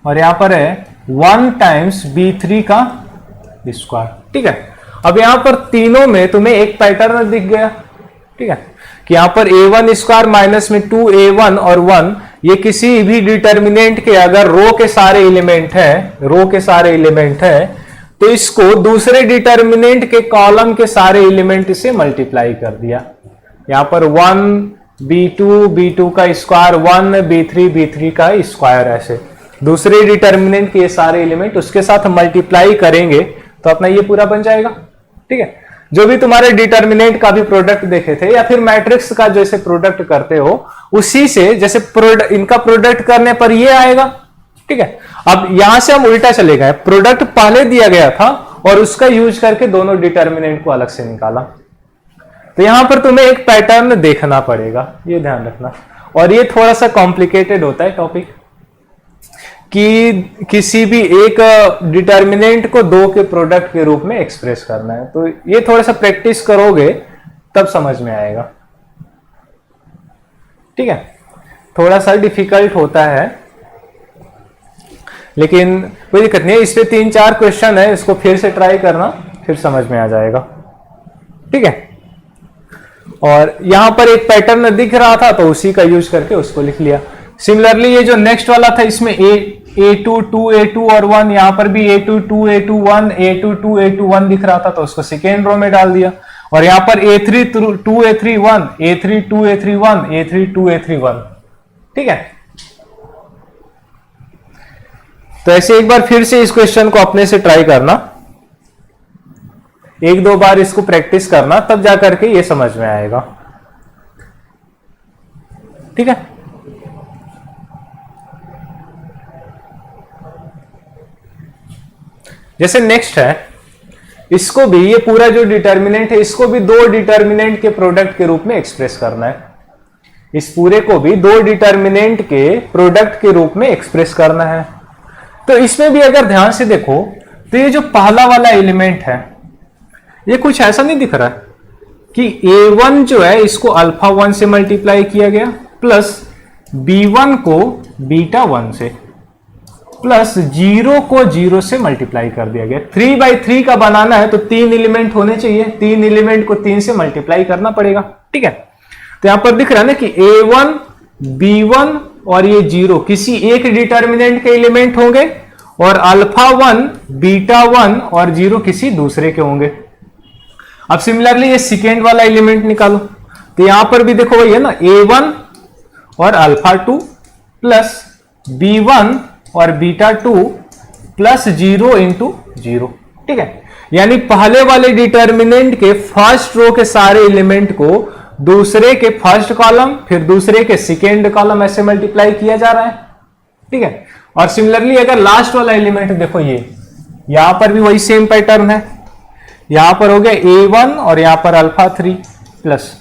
और यहां पर है 1 टाइम्स b3 का स्क्वायर, ठीक है। अब यहां पर तीनों में तुम्हें एक पैटर्न दिख गया, ठीक है, कि यहां पर a1 स्क्वायर माइनस में 2a1 और 1 ये किसी भी डिटर्मिनेंट के अगर रो के सारे एलिमेंट है तो इसको दूसरे डिटर्मिनेंट के कॉलम के सारे एलिमेंट से मल्टीप्लाई कर दिया। यहां पर 1 b2 का स्क्वायर 1 b3 का स्क्वायर, ऐसे दूसरे डिटर्मिनेंट के सारे एलिमेंट उसके साथ मल्टीप्लाई करेंगे तो अपना ये पूरा बन जाएगा, ठीक है। जो भी तुम्हारे डिटर्मिनेंट का भी प्रोडक्ट देखे थे या फिर मैट्रिक्स का जैसे प्रोडक्ट करते हो उसी से जैसे इनका प्रोडक्ट करने पर ये आएगा, ठीक है। अब यहां से हम उल्टा चले गए, प्रोडक्ट पहले दिया गया था और उसका यूज करके दोनों डिटर्मिनेंट को अलग से निकाला। तो यहां पर तुम्हें एक पैटर्न देखना पड़ेगा, ये ध्यान रखना। और ये थोड़ा सा कॉम्प्लिकेटेड होता है टॉपिक कि किसी भी एक डिटर्मिनेंट को दो के प्रोडक्ट के रूप में एक्सप्रेस करना है, तो ये थोड़ा सा प्रैक्टिस करोगे तब समझ में आएगा, ठीक है। थोड़ा सा डिफिकल्ट होता है लेकिन कोई दिक्कत नहीं है, इस पे 3-4 क्वेश्चन है, इसको फिर से ट्राई करना, फिर समझ में आ जाएगा, ठीक है। और यहां पर एक पैटर्न दिख रहा था तो उसी का यूज करके उसको लिख लिया। सिमिलरली ये जो नेक्स्ट वाला था इसमें a2 2a2 और 1, यहां पर भी a2 2a2 1 a2 2a2 1 दिख रहा था तो उसको सेकेंड रो में डाल दिया। और यहां पर a3 2a3 1 a3 2a3 1 a3 2a3 1, ठीक है। तो ऐसे एक बार फिर से इस क्वेश्चन को अपने से ट्राई करना, 1-2 बार इसको प्रैक्टिस करना, तब जाकर के ये समझ में आएगा, ठीक है। जैसे नेक्स्ट है, इसको भी ये पूरा जो डिटर्मिनेंट है इसको भी दो डिटर्मिनेंट के प्रोडक्ट के रूप में एक्सप्रेस करना है। इस पूरे को भी दो डिटर्मिनेंट के प्रोडक्ट के रूप में एक्सप्रेस करना है। तो इसमें भी अगर ध्यान से देखो तो ये जो पहला वाला एलिमेंट है ये कुछ ऐसा नहीं दिख रहा है कि a1 जो है इसको अल्फा 1 से मल्टीप्लाई किया गया प्लस b1 को बीटा 1 से प्लस 0 को 0 से मल्टीप्लाई कर दिया गया। 3/3 का बनाना है तो 3 एलिमेंट होने चाहिए, 3 एलिमेंट को 3 से मल्टीप्लाई करना पड़ेगा, ठीक है। तो यहां पर दिख रहा है ना कि a1 b1 और ये 0 किसी एक डिटर्मिनेंट के एलिमेंट होंगे और अल्फा 1 बीटा 1 और 0 किसी दूसरे के होंगे। अब सिमिलरली ये सेकेंड वाला एलिमेंट निकालो तो यहां पर भी देखो वही है ना, a1 और अल्फा 2 प्लस b1 और बीटा 2 प्लस 0 इंटू 0, ठीक है। यानी पहले वाले डिटर्मिनेंट के फर्स्ट रो के सारे एलिमेंट को दूसरे के फर्स्ट कॉलम फिर दूसरे के सेकेंड कॉलम ऐसे मल्टीप्लाई किया जा रहा है, ठीक है। और सिमिलरली अगर लास्ट वाला एलिमेंट देखो, ये यहां पर भी वही सेम पैटर्न है, यहां पर हो गया A1 और यहां पर अल्फा 3 प्लस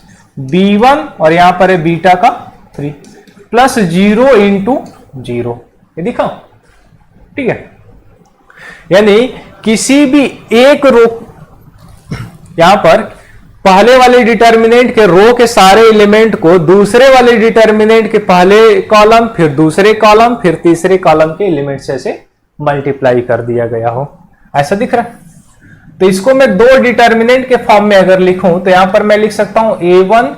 B1 और यहां पर है बीटा का 3 प्लस 0 इंटू 0, ये दिखाओ, ठीक है। यानी किसी भी एक रो, यहां पर पहले वाले डिटर्मिनेंट के रो के सारे एलिमेंट को दूसरे वाले डिटर्मिनेंट के पहले कॉलम, फिर दूसरे कॉलम, फिर तीसरे कॉलम के एलिमेंट से मल्टीप्लाई कर दिया गया हो, ऐसा दिख रहा है। तो इसको मैं दो डिटर्मिनेंट के फॉर्म में अगर लिखूं तो यहां पर मैं लिख सकता हूं A1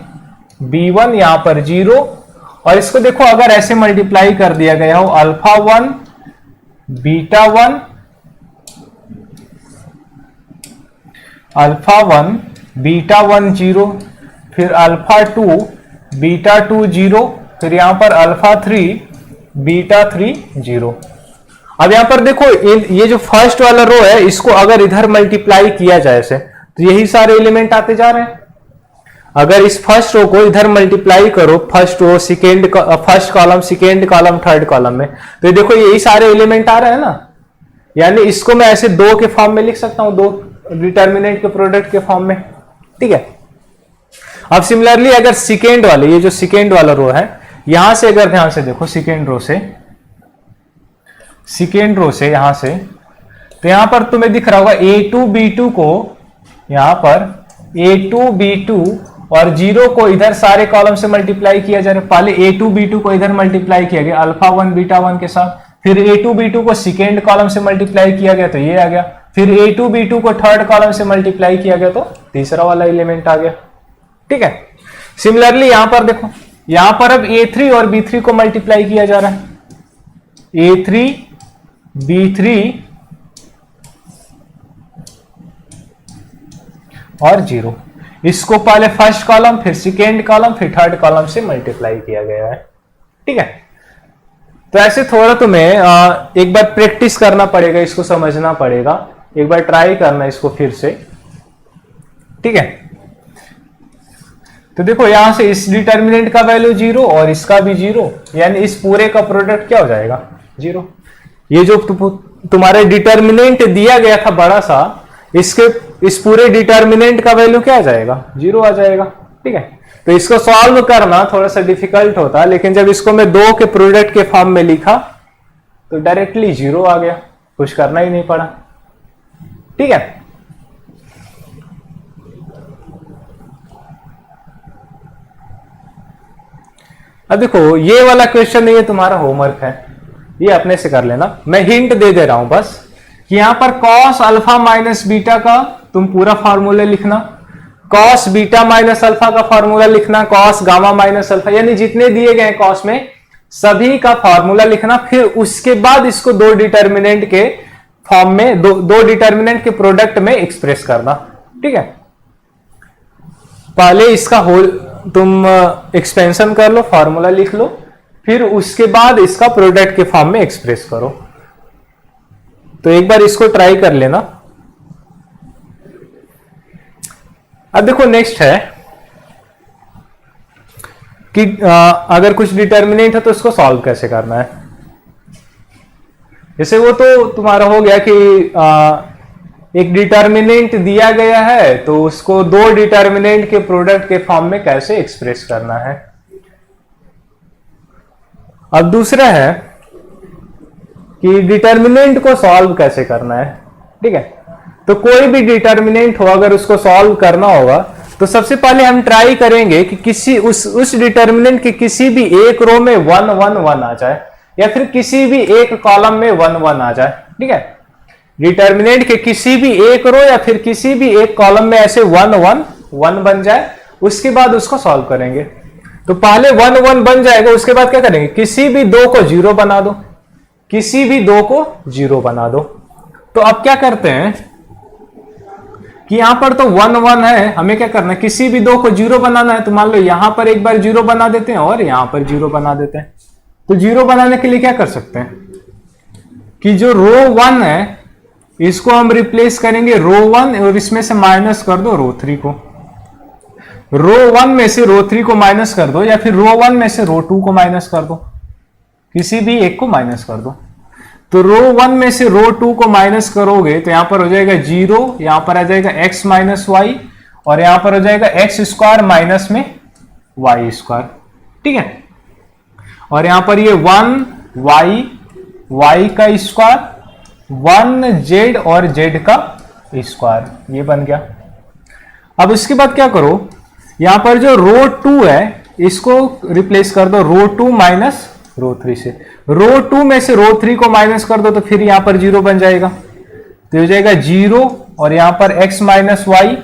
B1 यहां पर 0, और इसको देखो अगर ऐसे मल्टीप्लाई कर दिया गया हो अल्फा 1 बीटा 1 अल्फा 1 बीटा 1 0, फिर अल्फा 2 बीटा 2 0, फिर यहां पर अल्फा 3 बीटा 3 0। अब यहां पर देखो ये जो फर्स्ट वाला रो है, इसको अगर इधर मल्टीप्लाई किया जाए ऐसे तो यही सारे एलिमेंट आते जा रहे हैं। अगर इस फर्स्ट रो को इधर मल्टीप्लाई करो, first row second, first column second column third column में, तो देखो यही सारे एलिमेंट आ रहे हैं ना। यानी इसको मैं ऐसे दो के फॉर्म में लिख सकता हूं, दो डिटर्मिनेंट के प्रोडक्ट के फॉर्म में, ठीक है। अब सिमिलरली अगर सेकेंड वाले, ये जो सेकेंड वाला रो है, यहां से अगर ध्यान से देखो सेकेंड रो से यहां से, तो यहां पर तुम्हें दिख रहा होगा A2 B2 को, यहां पर A2 B2 और 0 को इधर सारे कॉलम से मल्टीप्लाई किया जा रहा है। पहले A2 B2 को इधर मल्टीप्लाई किया गया अल्फा 1 बीटा 1 के साथ, फिर A2 B2 को सेकेंड कॉलम से मल्टीप्लाई किया गया तो ये आ गया, फिर A2 B2 को थर्ड कॉलम से मल्टीप्लाई किया गया तो तीसरा वाला एलिमेंट आ गया, ठीक है। सिमिलरली यहां पर देखो, यहां पर अब A3 और B3 को मल्टीप्लाई किया जा रहा है, A3 B3 और 0, इसको पहले फर्स्ट कॉलम, फिर सेकेंड कॉलम, फिर थर्ड कॉलम से मल्टीप्लाई किया गया है, ठीक है। तो ऐसे थोड़ा तुम्हें एक बार प्रैक्टिस करना पड़ेगा, इसको समझना पड़ेगा, एक बार ट्राई करना इसको फिर से, ठीक है। तो देखो यहां से इस डिटर्मिनेंट का वैल्यू 0 और इसका भी 0, यानी इस पूरे का प्रोडक्ट क्या हो जाएगा 0। ये जो तुम्हारे डिटर्मिनेंट दिया गया था बड़ा सा, इस पूरे डिटर्मिनेंट का वैल्यू क्या आ जाएगा 0 आ जाएगा, ठीक है। तो इसको सॉल्व करना थोड़ा सा डिफिकल्ट होता है, लेकिन जब इसको मैं दो के प्रोडक्ट के फॉर्म में लिखा तो डायरेक्टली 0 आ गया, कुछ करना ही नहीं पड़ा, ठीक है। अब देखो ये वाला क्वेश्चन नहीं है, तुम्हारा होमवर्क है, ये अपने से कर लेना। मैं हिंट दे दे रहा हूं बस कि यहां पर कॉस अल्फा माइनस बीटा का तुम पूरा फॉर्मूला लिखना, कॉस बीटा माइनस अल्फा का फॉर्मूला लिखना, कॉस गामा माइनस अल्फा, यानी जितने दिए गए कॉस में सभी का फॉर्मूला लिखना। फिर उसके बाद इसको दो डिटर्मिनेंट के फॉर्म में, दो डिटर्मिनेंट के प्रोडक्ट में एक्सप्रेस करना, ठीक है। पहले इसका होल तुम एक्सपेंशन कर लो, फॉर्मूला लिख लो, फिर उसके बाद इसका प्रोडक्ट के फॉर्म में एक्सप्रेस करो। तो एक बार इसको ट्राई कर लेना। अब देखो नेक्स्ट है कि अगर कुछ डिटर्मिनेंट है तो उसको सॉल्व कैसे करना है। जैसे वो तो तुम्हारा हो गया कि एक डिटर्मिनेंट दिया गया है तो उसको दो डिटर्मिनेंट के प्रोडक्ट के फॉर्म में कैसे एक्सप्रेस करना है। अब दूसरा है कि डिटर्मिनेंट को सॉल्व कैसे करना है, ठीक है। तो कोई भी डिटर्मिनेंट हो, अगर उसको सॉल्व करना होगा तो सबसे पहले हम ट्राई करेंगे कि किसी उस डिटर्मिनेंट के किसी भी एक रो में 1 1 1 आ जाए, या फिर किसी भी एक कॉलम में 1 1 आ जाए, ठीक है। डिटर्मिनेंट के किसी भी एक रो या फिर किसी भी एक कॉलम में ऐसे 1 1 1 बन जाए, उसके बाद उसको सॉल्व करेंगे। तो पहले 1 1 बन जाएगा, उसके बाद क्या करेंगे, किसी भी दो को 0 बना दो, किसी भी दो को 0 बना दो। तो अब क्या करते हैं कि यहां पर तो 1 1 है, हमें क्या करना है, किसी भी दो को 0 बनाना है। तो मान लो यहां पर एक बार 0 बना देते हैं और यहां पर 0 बना देते हैं। तो 0 बनाने के लिए क्या कर सकते हैं कि जो रो 1 है इसको हम रिप्लेस करेंगे रो 1 और इसमें से माइनस कर दो रो 3 को। रो 1 में से रो 3 को माइनस कर दो, या फिर रो 1 में से रो 2 को माइनस कर दो, किसी भी एक को माइनस कर दो। तो रो 1 में से रो 2 को माइनस करोगे तो यहां पर हो जाएगा 0, यहां पर आ जाएगा x माइनस वाई, और यहां पर हो जाएगा एक्स स्क्वायर माइनस में वाई स्क्वायर। ठीक है, और यहां पर ये 1 वाई का स्क्वायर, 1 जेड और जेड का स्क्वायर, ये बन गया। अब इसके बाद क्या करो, यहां पर जो रो 2 है इसको रिप्लेस कर दो रो 2 माइनस रो 3 से। रो 2 में से रो 3 को माइनस कर दो तो फिर यहां पर 0 बन जाएगा, तो हो जाएगा 0, और यहां पर x माइनस वाई,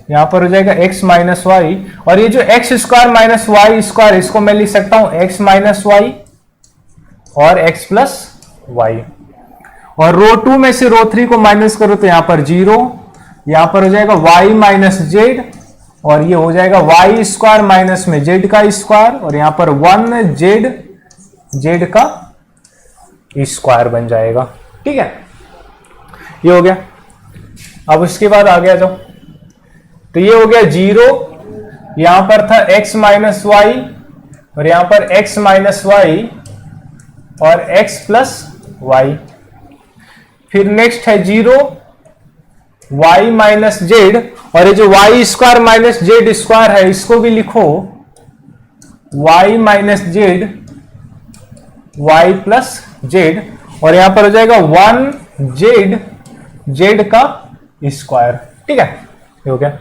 यहां पर हो जाएगा x माइनस वाई, और ये जो x square minus Y square इसको मैं लिख सकता हूं x माइनस वाई और x प्लस वाई। और रो 2 में से रो 3 को माइनस करो तो यहां पर 0, यहां पर हो जाएगा y माइनस जेड, और ये हो जाएगा वाई स्क्वायर माइनस में जेड का स्क्वायर, और यहां पर 1 जेड का स्क्वायर बन जाएगा। ठीक है, ये हो गया। अब उसके बाद आगे आ जाओ, तो ये हो गया 0, यहां पर था x माइनस वाई, और यहां पर x माइनस वाई और x प्लस वाई। फिर नेक्स्ट है 0 y माइनस जेड, और ये जो Y square minus Z square है इसको भी लिखो y minus Z Y plus Z, और यहां पर हो जाएगा 1 जेड का स्क्वायर। ठीक है, ये हो गया।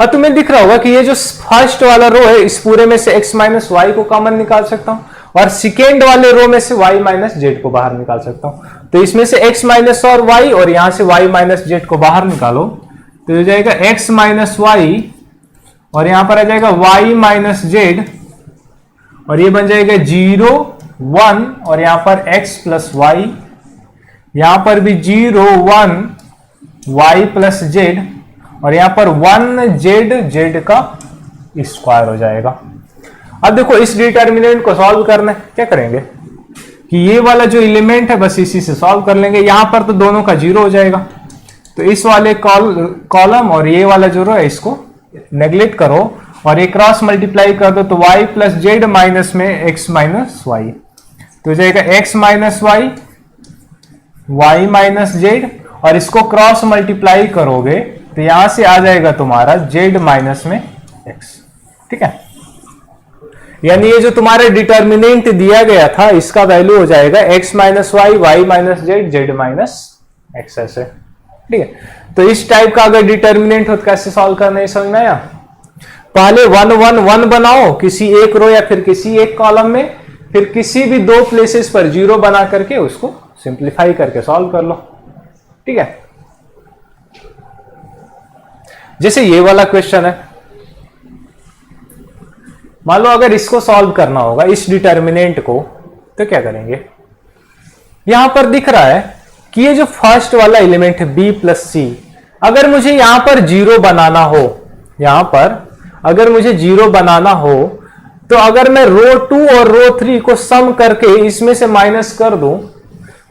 और तुम्हें दिख रहा होगा कि ये जो फर्स्ट वाला रो है इस पूरे में से x माइनस वाई को कॉमन निकाल सकता हूं, और सेकेंड वाले रो में से y माइनस जेड को बाहर निकाल सकता हूं। तो इसमें से x माइनस और y, और यहां से y माइनस जेड को बाहर निकालो तो हो जाएगा x माइनस वाई, और यहां पर आ जाएगा y माइनस जेड, और ये बन जाएगा 0 1, और यहां पर x प्लस वाई, यहां पर भी 0 1 y प्लस जेड, और यहां पर 1 जेड का स्क्वायर हो जाएगा। अब देखो इस डिटर्मिनेंट को सॉल्व करना है, क्या करेंगे कि ये वाला जो एलिमेंट है बस इसी से सॉल्व कर लेंगे। यहां पर तो दोनों का 0 हो जाएगा, तो इस वाले कॉलम और ये वाला जो रो है इसको नेग्लेक्ट करो, और ये क्रॉस मल्टीप्लाई कर दो तो y प्लस जेड माइनस में x माइनस वाई, तो हो जाएगा x minus Y y minus Z, और इसको क्रॉस मल्टीप्लाई करोगे तो यहां से आ जाएगा तुम्हारा z माइनस में x। ठीक है, यानी ये जो तुम्हारे डिटर्मिनेंट दिया गया था इसका वैल्यू हो जाएगा x minus Y minus Z Z minus X ऐसे। ठीक है, तो इस टाइप का अगर डिटर्मिनेंट हो तो कैसे सॉल्व करना है समझ में आया। पहले 1 1 1 बनाओ किसी एक रो या फिर किसी एक कॉलम में, फिर किसी भी 2 प्लेसेस पर 0 बना करके उसको सिंप्लीफाई करके सॉल्व कर लो। ठीक है, जैसे ये वाला क्वेश्चन है, मान लो अगर इसको सॉल्व करना होगा इस डिटर्मिनेंट को, तो क्या करेंगे। यहां पर दिख रहा है कि ये जो फर्स्ट वाला एलिमेंट है b प्लस सी, अगर मुझे यहां पर 0 बनाना हो, यहां पर अगर मुझे 0 बनाना हो, तो अगर मैं रो 2 और रो 3 को सम करके इसमें से माइनस कर दूं,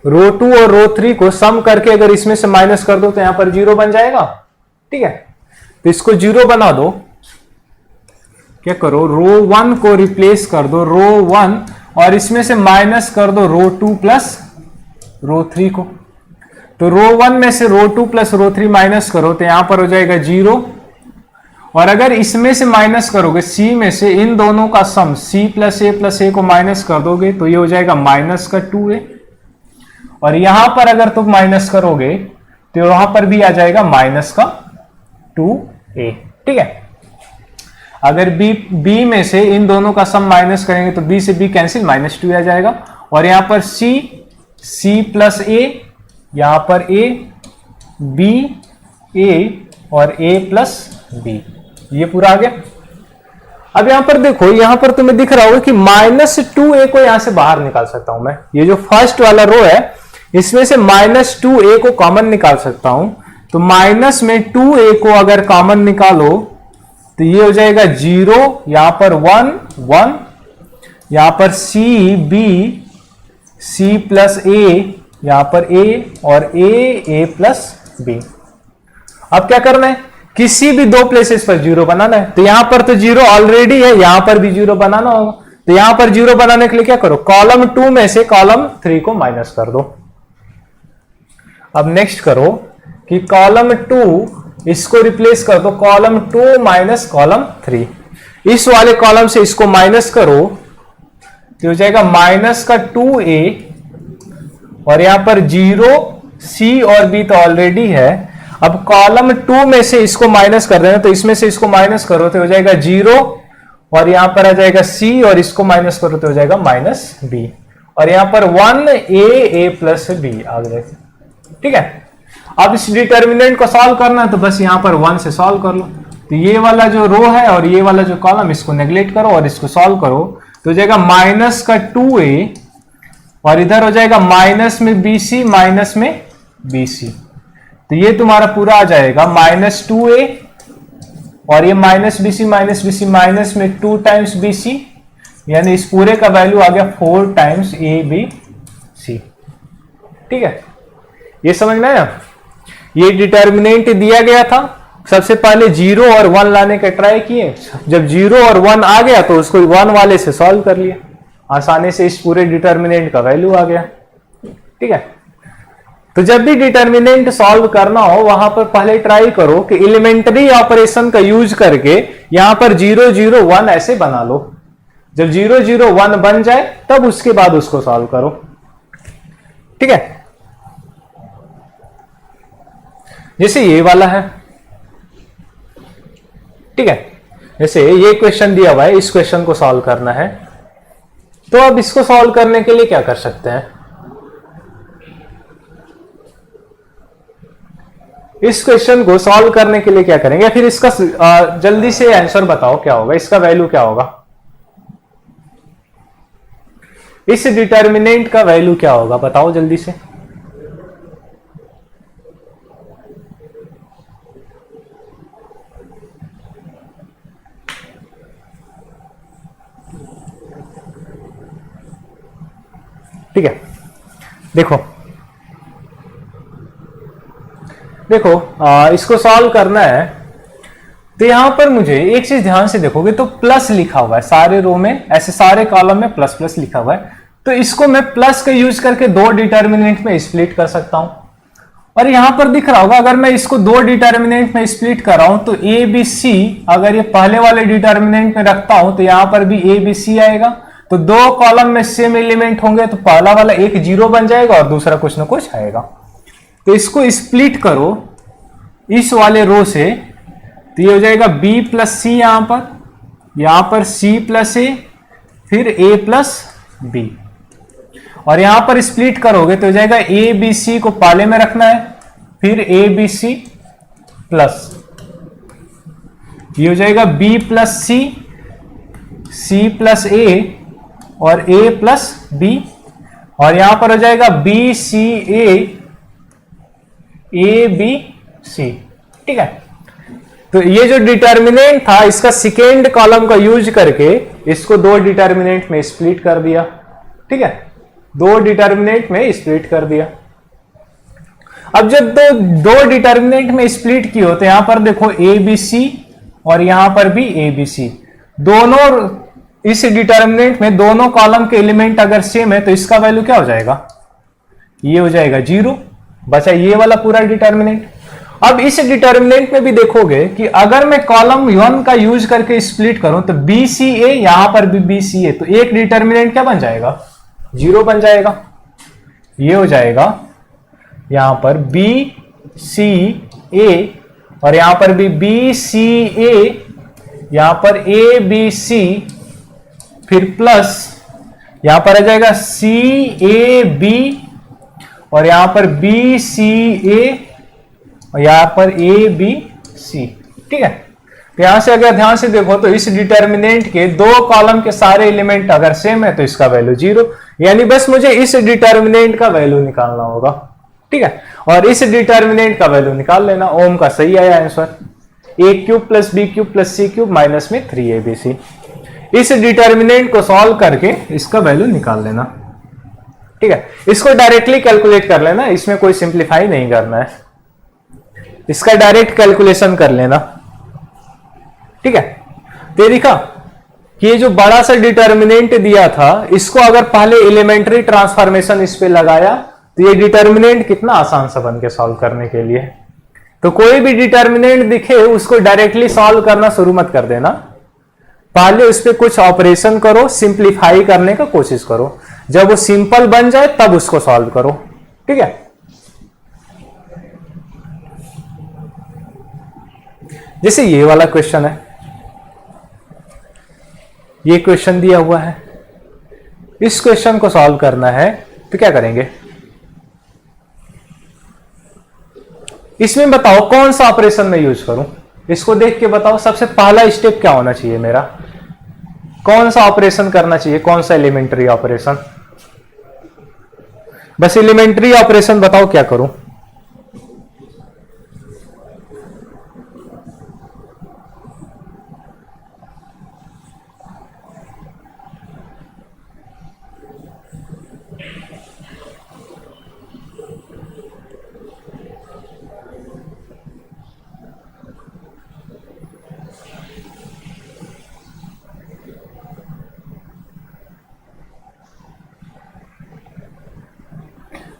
रो 2 और रो 3 को सम करके अगर इसमें से माइनस कर दो तो यहां पर 0 बन जाएगा। ठीक है, तो इसको 0 बना दो, क्या करो रो 1 को रिप्लेस कर दो रो 1, और इसमें से माइनस कर दो रो 2 प्लस रो 3 को, तो रो 1 में से रो 2 प्लस रो 3 माइनस करो तो यहां पर हो जाएगा 0, और अगर इसमें से माइनस करोगे c में से इन दोनों का सम c प्लस ए को माइनस कर दोगे तो ये हो जाएगा माइनस का 2a, और यहां पर अगर तुम माइनस करोगे तो वहां पर भी आ जाएगा माइनस का 2a। ठीक है, अगर b में से इन दोनों का सम माइनस करेंगे तो b से b कैंसिल, माइनस 2 आ जाएगा, और यहां पर c प्लस a, यहां पर a और a प्लस b, ये पूरा आ गया। अब यहां पर देखो, यहां पर तुम्हें दिख रहा होगा कि माइनस 2a को यहां से बाहर निकाल सकता हूं मैं। ये जो फर्स्ट वाला रो है इसमें से माइनस 2a को कॉमन निकाल सकता हूं, तो माइनस में 2a को अगर कॉमन निकालो तो ये हो जाएगा 0, यहां पर 1 1, यहां पर c प्लस a, यहां पर a और a प्लस b। अब क्या करना है, किसी भी 2 प्लेसेस पर 0 बनाना है, तो यहां पर तो 0 ऑलरेडी है, यहां पर भी 0 बनाना होगा, तो यहां पर 0 बनाने के लिए क्या करो, कॉलम 2 में से कॉलम 3 को माइनस कर दो। अब नेक्स्ट करो कि कॉलम 2 इसको रिप्लेस कर दो, कॉलम 2 माइनस कॉलम 3। इस वाले कॉलम से इसको माइनस करो तो हो जाएगा माइनस का 2a, और यहां पर 0 C और B तो ऑलरेडी है। अब कॉलम 2 में से इसको माइनस कर देना, तो इसमें से इसको माइनस करो तो हो जाएगा 0, और यहां पर आ जाएगा C, और इसको माइनस करो तो हो जाएगा माइनस B, और यहां पर 1a प्लस b आ गया। ठीक है, अब इस डिटर्मिनेंट को सॉल्व करना है तो बस यहां पर 1 से सॉल्व कर लो। तो ये वाला जो रो है और ये वाला जो कॉलम, इसको नेग्लेक्ट करो और इसको सॉल्व करो तो हो जाएगा माइनस का 2a, और इधर हो जाएगा माइनस में BC माइनस में BC। तो ये तुम्हारा पूरा आ जाएगा माइनस 2a, और ये माइनस BC माइनस में 2 टाइम्स BC, यानी इस पूरे का वैल्यू आ गया 4 टाइम्स ABC। ठीक है, ये समझ में आया। ये डिटर्मिनेंट दिया गया था, सबसे पहले 0 और 1 लाने का ट्राई किए, जब 0 और 1 आ गया तो उसको 1 वाले से सॉल्व कर लिया, आसानी से इस पूरे डिटर्मिनेंट का वैल्यू आ गया। ठीक है, तो जब भी डिटर्मिनेंट सॉल्व करना हो वहां पर पहले ट्राई करो कि एलिमेंट्री ऑपरेशन का यूज करके यहां पर 0 0 1 ऐसे बना लो। जब 0 0 1 बन जाए तब उसके बाद उसको सॉल्व करो। ठीक है, जैसे ये वाला है। ठीक है, जैसे ये क्वेश्चन दिया हुआ है, इस क्वेश्चन को सॉल्व करना है, तो अब इसको सॉल्व करने के लिए क्या कर सकते हैं, इस क्वेश्चन को सॉल्व करने के लिए क्या करेंगे, या फिर इसका जल्दी से आंसर बताओ क्या होगा, इसका वैल्यू क्या होगा, इस डिटर्मिनेंट का वैल्यू क्या होगा, बताओ जल्दी से। ठीक है, देखो इसको सॉल्व करना है तो यहां पर मुझे एक चीज ध्यान से देखोगे तो प्लस लिखा हुआ है सारे रो में, ऐसे सारे कॉलम में प्लस प्लस लिखा हुआ है, तो इसको मैं प्लस का यूज करके 2 डिटर्मिनेंट में स्प्लिट कर सकता हूं। और यहां पर दिख रहा होगा अगर मैं इसको 2 डिटर्मिनेंट में स्प्लिट कर रहा हूं तो ए बी सी, अगर ये पहले वाले डिटर्मिनेंट में रखता हूं तो यहां पर भी ए बी सी आएगा, तो 2 कॉलम में सेम एलिमेंट होंगे तो पहला वाला एक 0 बन जाएगा और दूसरा कुछ ना कुछ आएगा। तो इसको स्प्लिट करो इस वाले रो से, तो ये हो जाएगा b प्लस सी, यहां पर c प्लस ए, फिर a प्लस बी, और यहां पर स्प्लिट करोगे तो हो जाएगा a b c को पहले में रखना है, फिर a b c प्लस, ये हो जाएगा b plus C, c plus a और a प्लस b, और यहां पर हो जाएगा b c a b c। ठीक है, तो ये जो डिटर्मिनेंट था इसका सेकेंड कॉलम का यूज करके इसको 2 डिटर्मिनेंट में स्प्लिट कर दिया। ठीक है, 2 डिटर्मिनेंट में स्प्लिट कर दिया। अब जब दो डिटर्मिनेंट में स्प्लिट की हो तो यहां पर देखो ए बी सी और यहां पर भी ए बी सी, दोनों इस डिटर्मिनेंट में दोनों कॉलम के एलिमेंट अगर सेम है तो इसका वैल्यू क्या हो जाएगा, ये हो जाएगा 0, बचा ये वाला पूरा डिटर्मिनेंट। अब इस डिटर्मिनेंट में भी देखोगे कि अगर मैं कॉलम 1 का यूज करके स्प्लिट करूं तो बी सी ए, यहां पर भी बी सी ए, तो एक डिटर्मिनेंट क्या बन जाएगा, 0 बन जाएगा। ये हो जाएगा यहां पर बी सी ए और यहां पर भी बी सी ए, यहां पर ए बी सी, फिर प्लस यहां पर आ जाएगा सी ए बी और यहां पर बी सी ए और यहां पर ए बी सी। ठीक है, तो यहां से अगर ध्यान से देखो तो इस डिटर्मिनेंट के 2 कॉलम के सारे एलिमेंट अगर सेम है तो इसका वैल्यू 0, यानी बस मुझे इस डिटर्मिनेंट का वैल्यू निकालना होगा। ठीक है, और इस डिटर्मिनेंट का वैल्यू निकाल लेना। ओम का सही आया answer, a cube plus b cube plus c cube minus में 3abc। इस डिटर्मिनेंट को सॉल्व करके इसका वैल्यू निकाल लेना। ठीक है, इसको डायरेक्टली कैलकुलेट कर लेना, इसमें कोई सिंप्लीफाई नहीं करना है, इसका डायरेक्ट कैलकुलेशन कर लेना। ठीक है, तो देखा कि ये जो बड़ा सा डिटर्मिनेंट दिया था, इसको अगर पहले एलिमेंट्री ट्रांसफॉर्मेशन इस पे लगाया तो ये डिटर्मिनेंट कितना आसान सा बन के सॉल्व करने के लिए। तो कोई भी डिटर्मिनेंट दिखे उसको डायरेक्टली सॉल्व करना शुरू मत कर देना, पहले उस पर कुछ ऑपरेशन करो, सिंप्लीफाई करने का कोशिश करो, जब वो सिंपल बन जाए तब उसको सॉल्व करो। ठीक है, जैसे ये वाला क्वेश्चन है, ये क्वेश्चन दिया हुआ है, इस क्वेश्चन को सॉल्व करना है तो क्या करेंगे, इसमें बताओ कौन सा ऑपरेशन मैं यूज करूं, इसको देख के बताओ सबसे पहला स्टेप क्या होना चाहिए मेरा, कौन सा ऑपरेशन करना चाहिए, कौन सा एलिमेंट्री ऑपरेशन, बस एलिमेंट्री ऑपरेशन बताओ क्या करूं।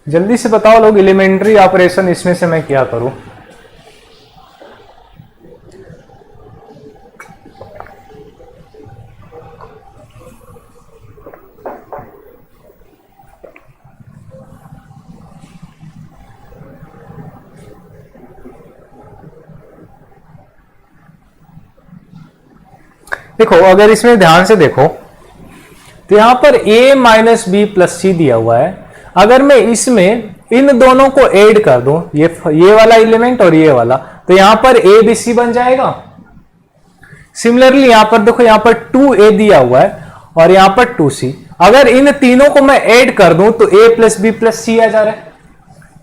जल्दी से बताओ लोग, एलिमेंट्री ऑपरेशन इसमें से मैं क्या करूं। देखो अगर इसमें ध्यान से देखो तो यहां पर a माइनस बी प्लस सी दिया हुआ है, अगर मैं इसमें इन दोनों को ऐड कर दूं, ये वाला एलिमेंट और ये वाला, तो यहां पर ए बी सी बन जाएगा। सिमिलरली यहां पर देखो, यहां पर 2a दिया हुआ है और यहां पर 2c, अगर इन तीनों को मैं ऐड कर दूं तो a plus B plus c आ जा रहा है।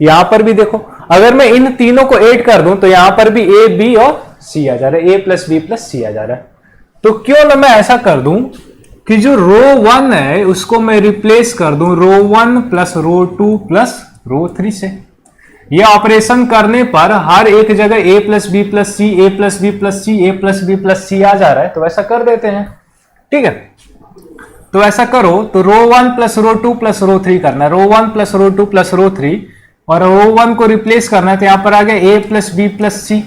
यहां पर भी देखो, अगर मैं इन तीनों को ऐड कर दूं तो यहां पर भी a b और c आ जा रहा है, a plus B plus c आ जा रहा है। तो क्यों ना मैं ऐसा कर दूं कि जो रो 1 है उसको मैं रिप्लेस कर दूं रो 1 प्लस रो 2 प्लस रो 3 से। ये ऑपरेशन करने पर हर एक जगह a plus B plus c, a plus B plus c, a plus B plus c आ जा रहा है, तो ऐसा कर देते हैं। ठीक है, तो ऐसा करो तो रो 1 प्लस रो 2 प्लस रो 3 करना है, रो 1 प्लस रो 2 प्लस रो 3, और रो 1 को रिप्लेस करना है तो यहां पर आ गया a plus B plus C.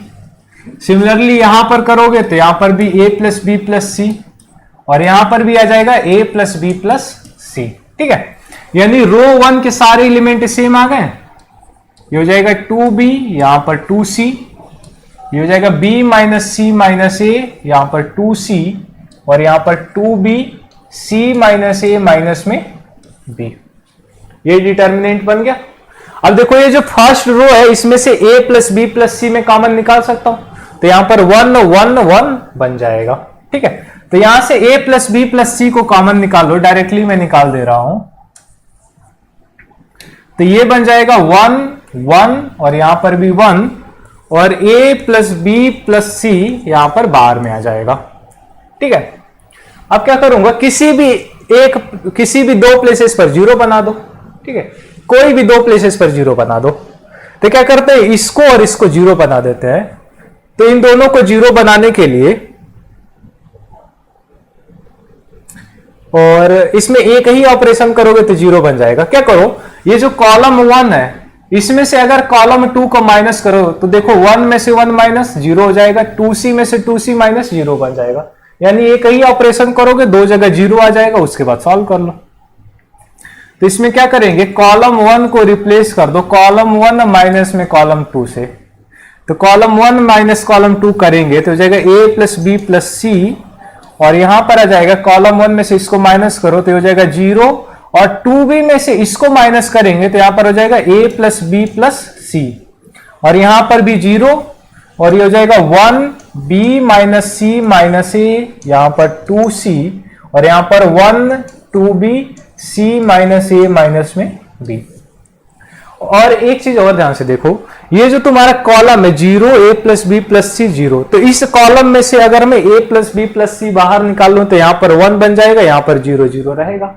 Similarly यहां पर करोगे तो यहां पर भी a plus B plus C, और यहां पर भी आ जाएगा a plus B plus C. ठीक है, यानी रो 1 के सारे एलिमेंट सेम आ गए। ये हो जाएगा 2b, यहां पर 2c, ये हो जाएगा b माइनस सी माइनस ए, यहां पर 2c, और यहां पर 2b c माइनस ए माइनस में b। ये डिटर्मिनेंट बन गया। अब देखो ये जो फर्स्ट रो है इसमें से a प्लस बी प्लस सी में कॉमन निकाल सकता हूं, तो यहां पर 1 1 1 बन जाएगा। ठीक है, तो यहां से a प्लस बी प्लस सी को कॉमन निकालो, डायरेक्टली मैं निकाल दे रहा हूं, तो ये बन जाएगा 1 1 और यहां पर भी 1, और a प्लस बी प्लस सी यहां पर बाहर में आ जाएगा। ठीक है, अब क्या करूंगा, किसी भी दो प्लेसेस पर जीरो बना दो। ठीक है, कोई भी दो प्लेसेस पर जीरो बना दो, तो क्या करते हैं, इसको और इसको जीरो बना देते हैं। तो इन दोनों को जीरो बनाने के लिए, और इसमें एक ही ऑपरेशन करोगे तो जीरो बन जाएगा। क्या करो, ये जो कॉलम 1 है इसमें से अगर कॉलम 2 को माइनस करो तो देखो 1 में से 1 माइनस जीरो हो जाएगा, 2c में से 2c माइनस जीरो बन जाएगा। यानी एक ही ऑपरेशन करोगे, दो जगह जीरो आ जाएगा, उसके बाद सॉल्व कर लो। तो इसमें क्या करेंगे, कॉलम 1 को रिप्लेस कर दो कॉलम 1 माइनस में कॉलम 2 से, तो कॉलम 1 माइनस कॉलम 2 करेंगे तो हो जाएगा a plus B plus C, और यहां पर आ जाएगा कॉलम 1 में से इसको माइनस करो तो हो जाएगा 0, और 2b में से इसको माइनस करेंगे तो यहां पर हो जाएगा a plus B plus C, और यहां पर भी 0, और ये हो जाएगा 1b माइनस सी माइनस ए, यहां पर 2c, और यहां पर 1 2b c माइनस ए माइनस में b। और एक चीज और ध्यान से देखो, ये जो तुम्हारा कॉलम है 0 a प्लस बी प्लस सी 0, तो इस कॉलम में से अगर मैं a प्लस बी प्लस सी बाहर निकाल लूं तो यहां पर 1 बन जाएगा, यहां पर 0 0 रहेगा।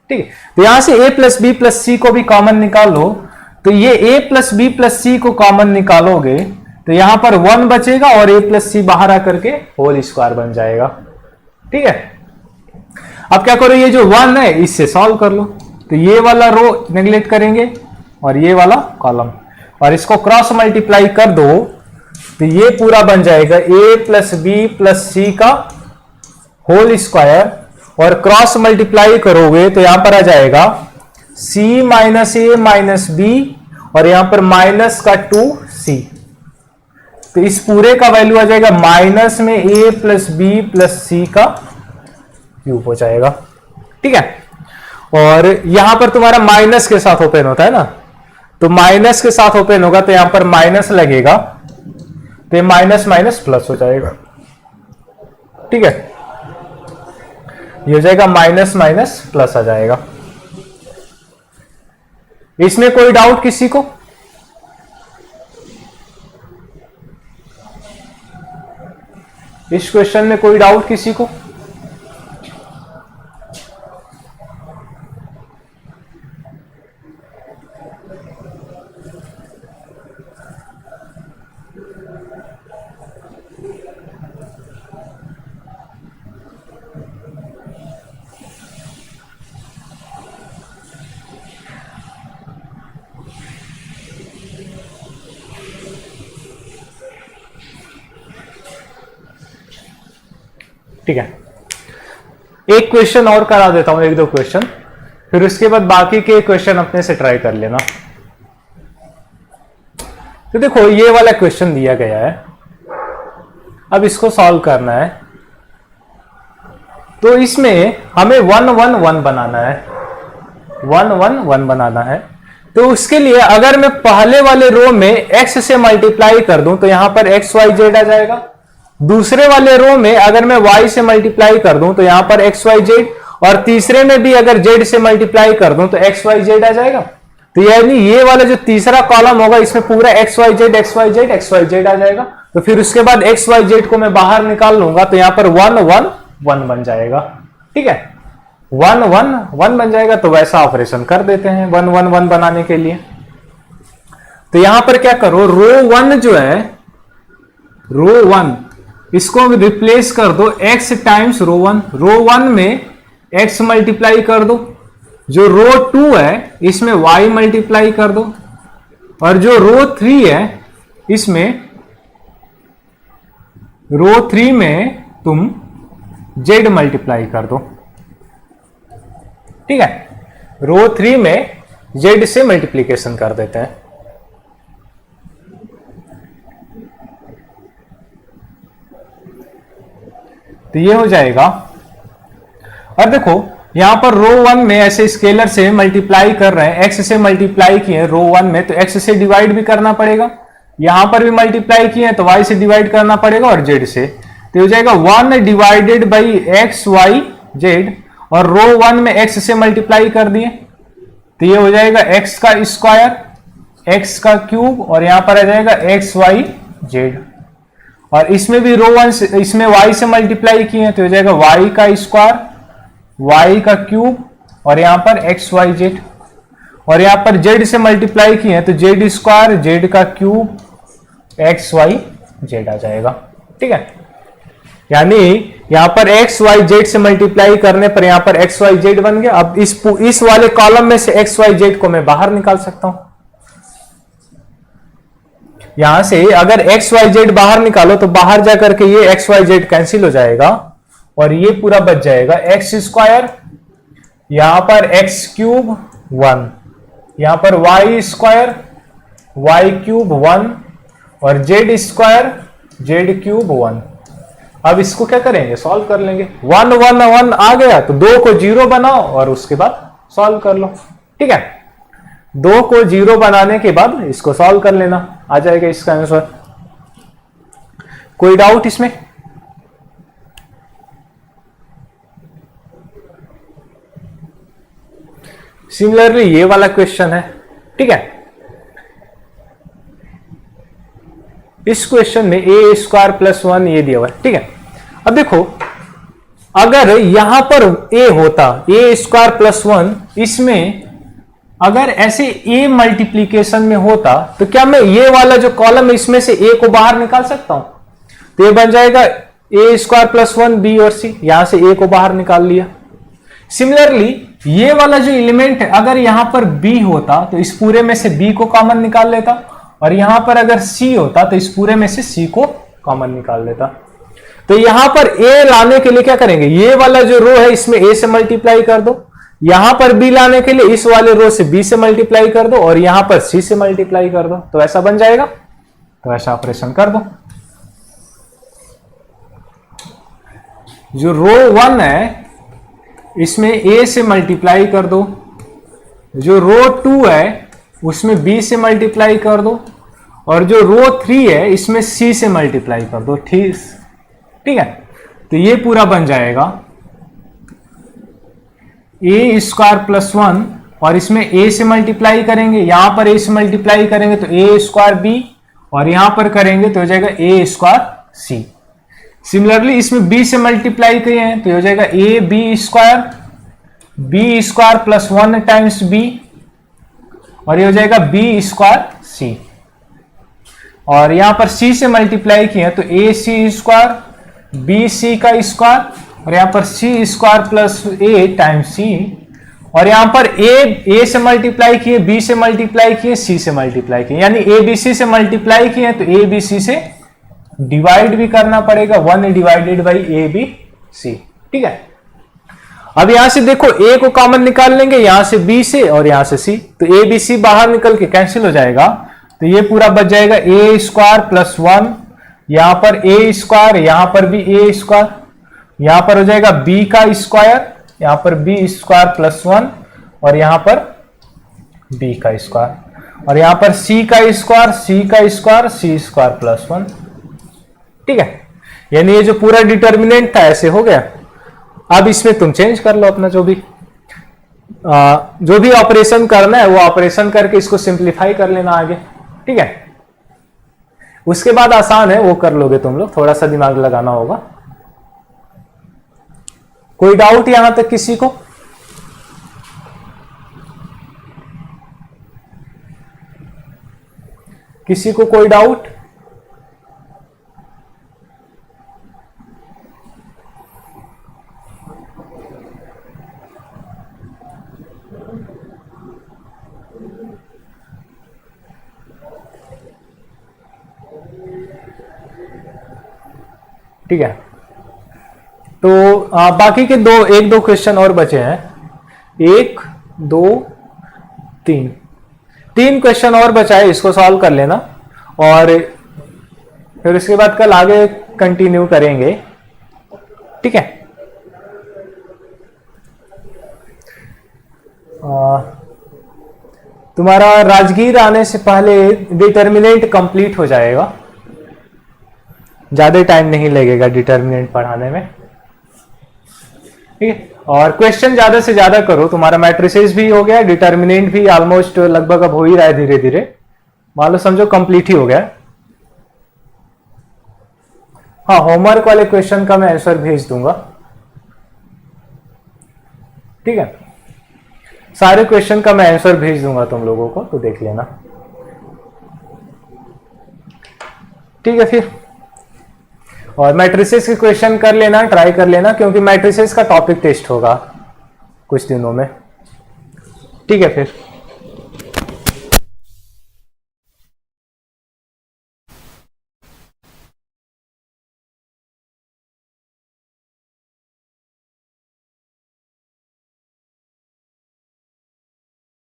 ठीक है, तो यहां से a प्लस बी प्लस सी को भी कॉमन निकाल लो, तो ये a प्लस बी प्लस सी को कॉमन निकालोगे तो यहां पर 1 बचेगा और a प्लस सी बाहर आकर के होल स्क्वायर बन जाएगा। ठीक है, अब क्या करो, ये जो 1 है इससे सॉल्व कर लो, तो ये वाला रो नेग्लेक्ट करेंगे और ये वाला कॉलम, और इसको क्रॉस मल्टीप्लाई कर दो तो ये पूरा बन जाएगा a प्लस बी प्लस सी का होल स्क्वायर, और क्रॉस मल्टीप्लाई करोगे तो यहां पर आ जाएगा c माइनस ए माइनस बी, और यहां पर माइनस का 2c, तो इस पूरे का वैल्यू आ जाएगा माइनस में a प्लस बी प्लस सी का क्यूब हो जाएगा। ठीक है, और यहां पर तुम्हारा माइनस के साथ ओपन होता है ना, तो माइनस के साथ ओपन होगा तो यहां पर माइनस लगेगा, तो ये माइनस माइनस प्लस हो जाएगा। ठीक है, ये हो जाएगा माइनस माइनस प्लस आ जाएगा। इसमें कोई डाउट किसी को? इस क्वेश्चन में कोई डाउट किसी को? ठीक है, एक क्वेश्चन और करा देता हूं, एक दो क्वेश्चन, फिर उसके बाद बाकी के क्वेश्चन अपने से ट्राई कर लेना। तो देखो ये वाला क्वेश्चन दिया गया है, अब इसको सॉल्व करना है, तो इसमें हमें 1 1 1 बनाना है, 1 1 1 बनाना है। तो उसके लिए अगर मैं पहले वाले रो में x से मल्टीप्लाई कर दूं तो यहां पर x y z आ जाएगा, दूसरे वाले रो में अगर मैं y से मल्टीप्लाई कर दूं तो यहां पर x y z, और तीसरे में भी अगर z से मल्टीप्लाई कर दूं तो x y z आ जाएगा। तो यानी ये वाला जो तीसरा कॉलम होगा इसमें पूरा x y z x y z x y z आ जाएगा। तो फिर उसके बाद x y z को मैं बाहर निकाल लूंगा तो यहां पर 1 1 1 बन जाएगा। ठीक है, 1 1 1 बन जाएगा। तो वैसा ऑपरेशन कर देते हैं 1 1 1 बनाने के लिए। तो यहां पर क्या करो, रो 1 जो है, रो 1 इसको रिप्लेस कर दो x टाइम्स रो 1, रो 1 में x मल्टीप्लाई कर दो, जो रो 2 है इसमें y मल्टीप्लाई कर दो, और जो रो 3 है इसमें, रो 3 में तुम z मल्टीप्लाई कर दो। ठीक है, रो 3 में z से मल्टीप्लीकेशन कर देते हैं। तो ये हो जाएगा, और देखो यहां पर रो 1 में ऐसे स्केलर से मल्टीप्लाई कर रहे हैं, x से मल्टीप्लाई किए रो 1 में तो x से डिवाइड भी करना पड़ेगा, यहां पर भी मल्टीप्लाई किए तो y से डिवाइड करना पड़ेगा और z से। तो हो जाएगा 1 divided by X Y Z, और रो 1 में x से मल्टीप्लाई कर दिए तो ये हो जाएगा x का स्क्वायर, x का क्यूब, और यहां पर आ जाएगा एक्स वाई जेड, और इसमें भी रो 1 से, इसमें y से मल्टीप्लाई किए तो हो जाएगा y का स्क्वायर, y का क्यूब, और यहां पर एक्स वाई जेड, और यहां पर z से मल्टीप्लाई किए तो z स्क्वायर, z का क्यूब, एक्स वाई जेड आ जाएगा। ठीक है, यानी यहां पर एक्स वाई जेड से मल्टीप्लाई करने पर यहां पर एक्स वाई जेड बन गया। अब इस वाले कॉलम में से एक्स वाई जेड को मैं बाहर निकाल सकता हूं। यहां से अगर एक्स वाई जेड बाहर निकालो तो बाहर जाकर के ये एक्स वाई जेड कैंसिल हो जाएगा, और ये पूरा बच जाएगा एक्स स्क्वायर, यहां पर एक्स क्यूब 1, यहां पर वाई स्क्वायर, वाई क्यूब 1, और जेड स्क्वायर, जेड क्यूब 1। अब इसको क्या करेंगे, सॉल्व कर लेंगे। 1 1 1 आ गया तो 2 को 0 बनाओ और उसके बाद सॉल्व कर लो। ठीक है, 2 को 0 बनाने के बाद इसको सॉल्व कर लेना, आ जाएगा इसका आंसर। कोई डाउट इसमें? सिमिलरली ये वाला क्वेश्चन है। ठीक है, इस क्वेश्चन में ए स्क्वायर प्लस 1 ये दिया हुआ है। ठीक है, अब देखो अगर यहां पर ए होता, ए स्क्वायर प्लस 1, इसमें अगर ऐसे ए मल्टीप्लीकेशन में होता तो क्या मैं ये वाला जो कॉलम है इसमें से ए को बाहर निकाल सकता हूं? तो ये बन जाएगा ए स्क्वायर प्लस 1 बी और सी, यहां से ए को बाहर निकाल लिया। सिमिलरली ये वाला जो एलिमेंट है, अगर यहां पर बी होता तो इस पूरे में से बी को कॉमन निकाल लेता, और यहां पर अगर सी होता तो इस पूरे में से सी को कॉमन निकाल लेता। तो यहां पर ए लाने के लिए क्या करेंगे, ये वाला जो रो है इसमें ए से मल्टीप्लाई कर दो, यहां पर बी लाने के लिए इस वाले रो से बी से मल्टीप्लाई कर दो, और यहां पर सी से मल्टीप्लाई कर दो, तो ऐसा बन जाएगा। तो ऐसा ऑपरेशन कर दो। जो रो 1 है इसमें ए से मल्टीप्लाई कर दो, जो रो 2 है उसमें बी से मल्टीप्लाई कर दो, और जो रो 3 है इसमें सी से मल्टीप्लाई कर दो। ठीक है, तो ये पूरा बन जाएगा ए स्क्वायर प्लस 1, और इसमें ए से मल्टीप्लाई करेंगे, यहां पर ए से मल्टीप्लाई करेंगे तो ए स्क्वायर बी, और यहां पर करेंगे तो हो जाएगा ए स्क्वायर सी। सिमिलरली इसमें बी से मल्टीप्लाई किए हैं तो हो जाएगा A B square plus 1 times B, और ये हो जाएगा बी स्क्वायर सी। और यहां पर सी से मल्टीप्लाई किए हैं तो ए सी स्क्वायर बी सी का स्क्वायर, और यहां पर सी स्क्वायर प्लस ए टाइम्स सी, और यहां पर ए से मल्टीप्लाई किए, बी से मल्टीप्लाई किए, सी से मल्टीप्लाई किए, यानी ए बी सी से मल्टीप्लाई किए तो ए बी सी से डिवाइड भी करना पड़ेगा, 1 divided by A B C. ठीक है, अब यहां से देखो ए को कॉमन निकाल लेंगे, यहां से बी से और यहां से सी, तो ए बी सी बाहर निकल के कैंसिल हो जाएगा, तो ये पूरा बच जाएगा ए स्क्वायर प्लस 1, यहां पर ए स्क्वायर, यहां पर भी ए स्क्वायर, यहां पर हो जाएगा बी का स्क्वायर, यहां पर बी स्क्वायर प्लस 1, और यहां पर बी का स्क्वायर, और यहां पर सी का स्क्वायर, सी का स्क्वायर, सी स्क्वायर प्लस 1। ठीक है, यानी ये जो पूरा डिटर्मिनेंट था ऐसे हो गया। अब इसमें तुम चेंज कर लो अपना जो भी ऑपरेशन करना है वो ऑपरेशन करके इसको सिंप्लीफाई कर लेना आगे। ठीक है, उसके बाद आसान है, वो कर लोगे तुम लोग, थोड़ा सा दिमाग लगाना होगा। कोई डाउट यहां तक किसी को? किसी को कोई डाउट? ठीक है, तो बाकी के एक दो क्वेश्चन और बचे हैं, 1 2 3 क्वेश्चन और बचा है, इसको सॉल्व कर लेना, और फिर उसके बाद कल आगे कंटिन्यू करेंगे। ठीक है, तुम्हारा राजगीर आने से पहले डिटर्मिनेंट कंप्लीट हो जाएगा, ज्यादा टाइम नहीं लगेगा डिटर्मिनेंट पढ़ाने में। ठीक है, और क्वेश्चन ज्यादा से ज्यादा करो, तुम्हारा मैट्रिसेस भी हो गया, डिटर्मिनेंट भी ऑलमोस्ट लगभग अब हो ही रहा है धीरे धीरे, मान लो समझो कंप्लीट ही हो गया। हाँ, होमवर्क वाले क्वेश्चन का मैं आंसर भेज दूंगा। ठीक है, सारे क्वेश्चन का मैं आंसर भेज दूंगा तुम लोगों को, तो देख लेना। ठीक है, फिर और मैट्रिसेस के क्वेश्चन कर लेना, ट्राई कर लेना, क्योंकि मैट्रिसेस का टॉपिक टेस्ट होगा कुछ दिनों में। ठीक है, फिर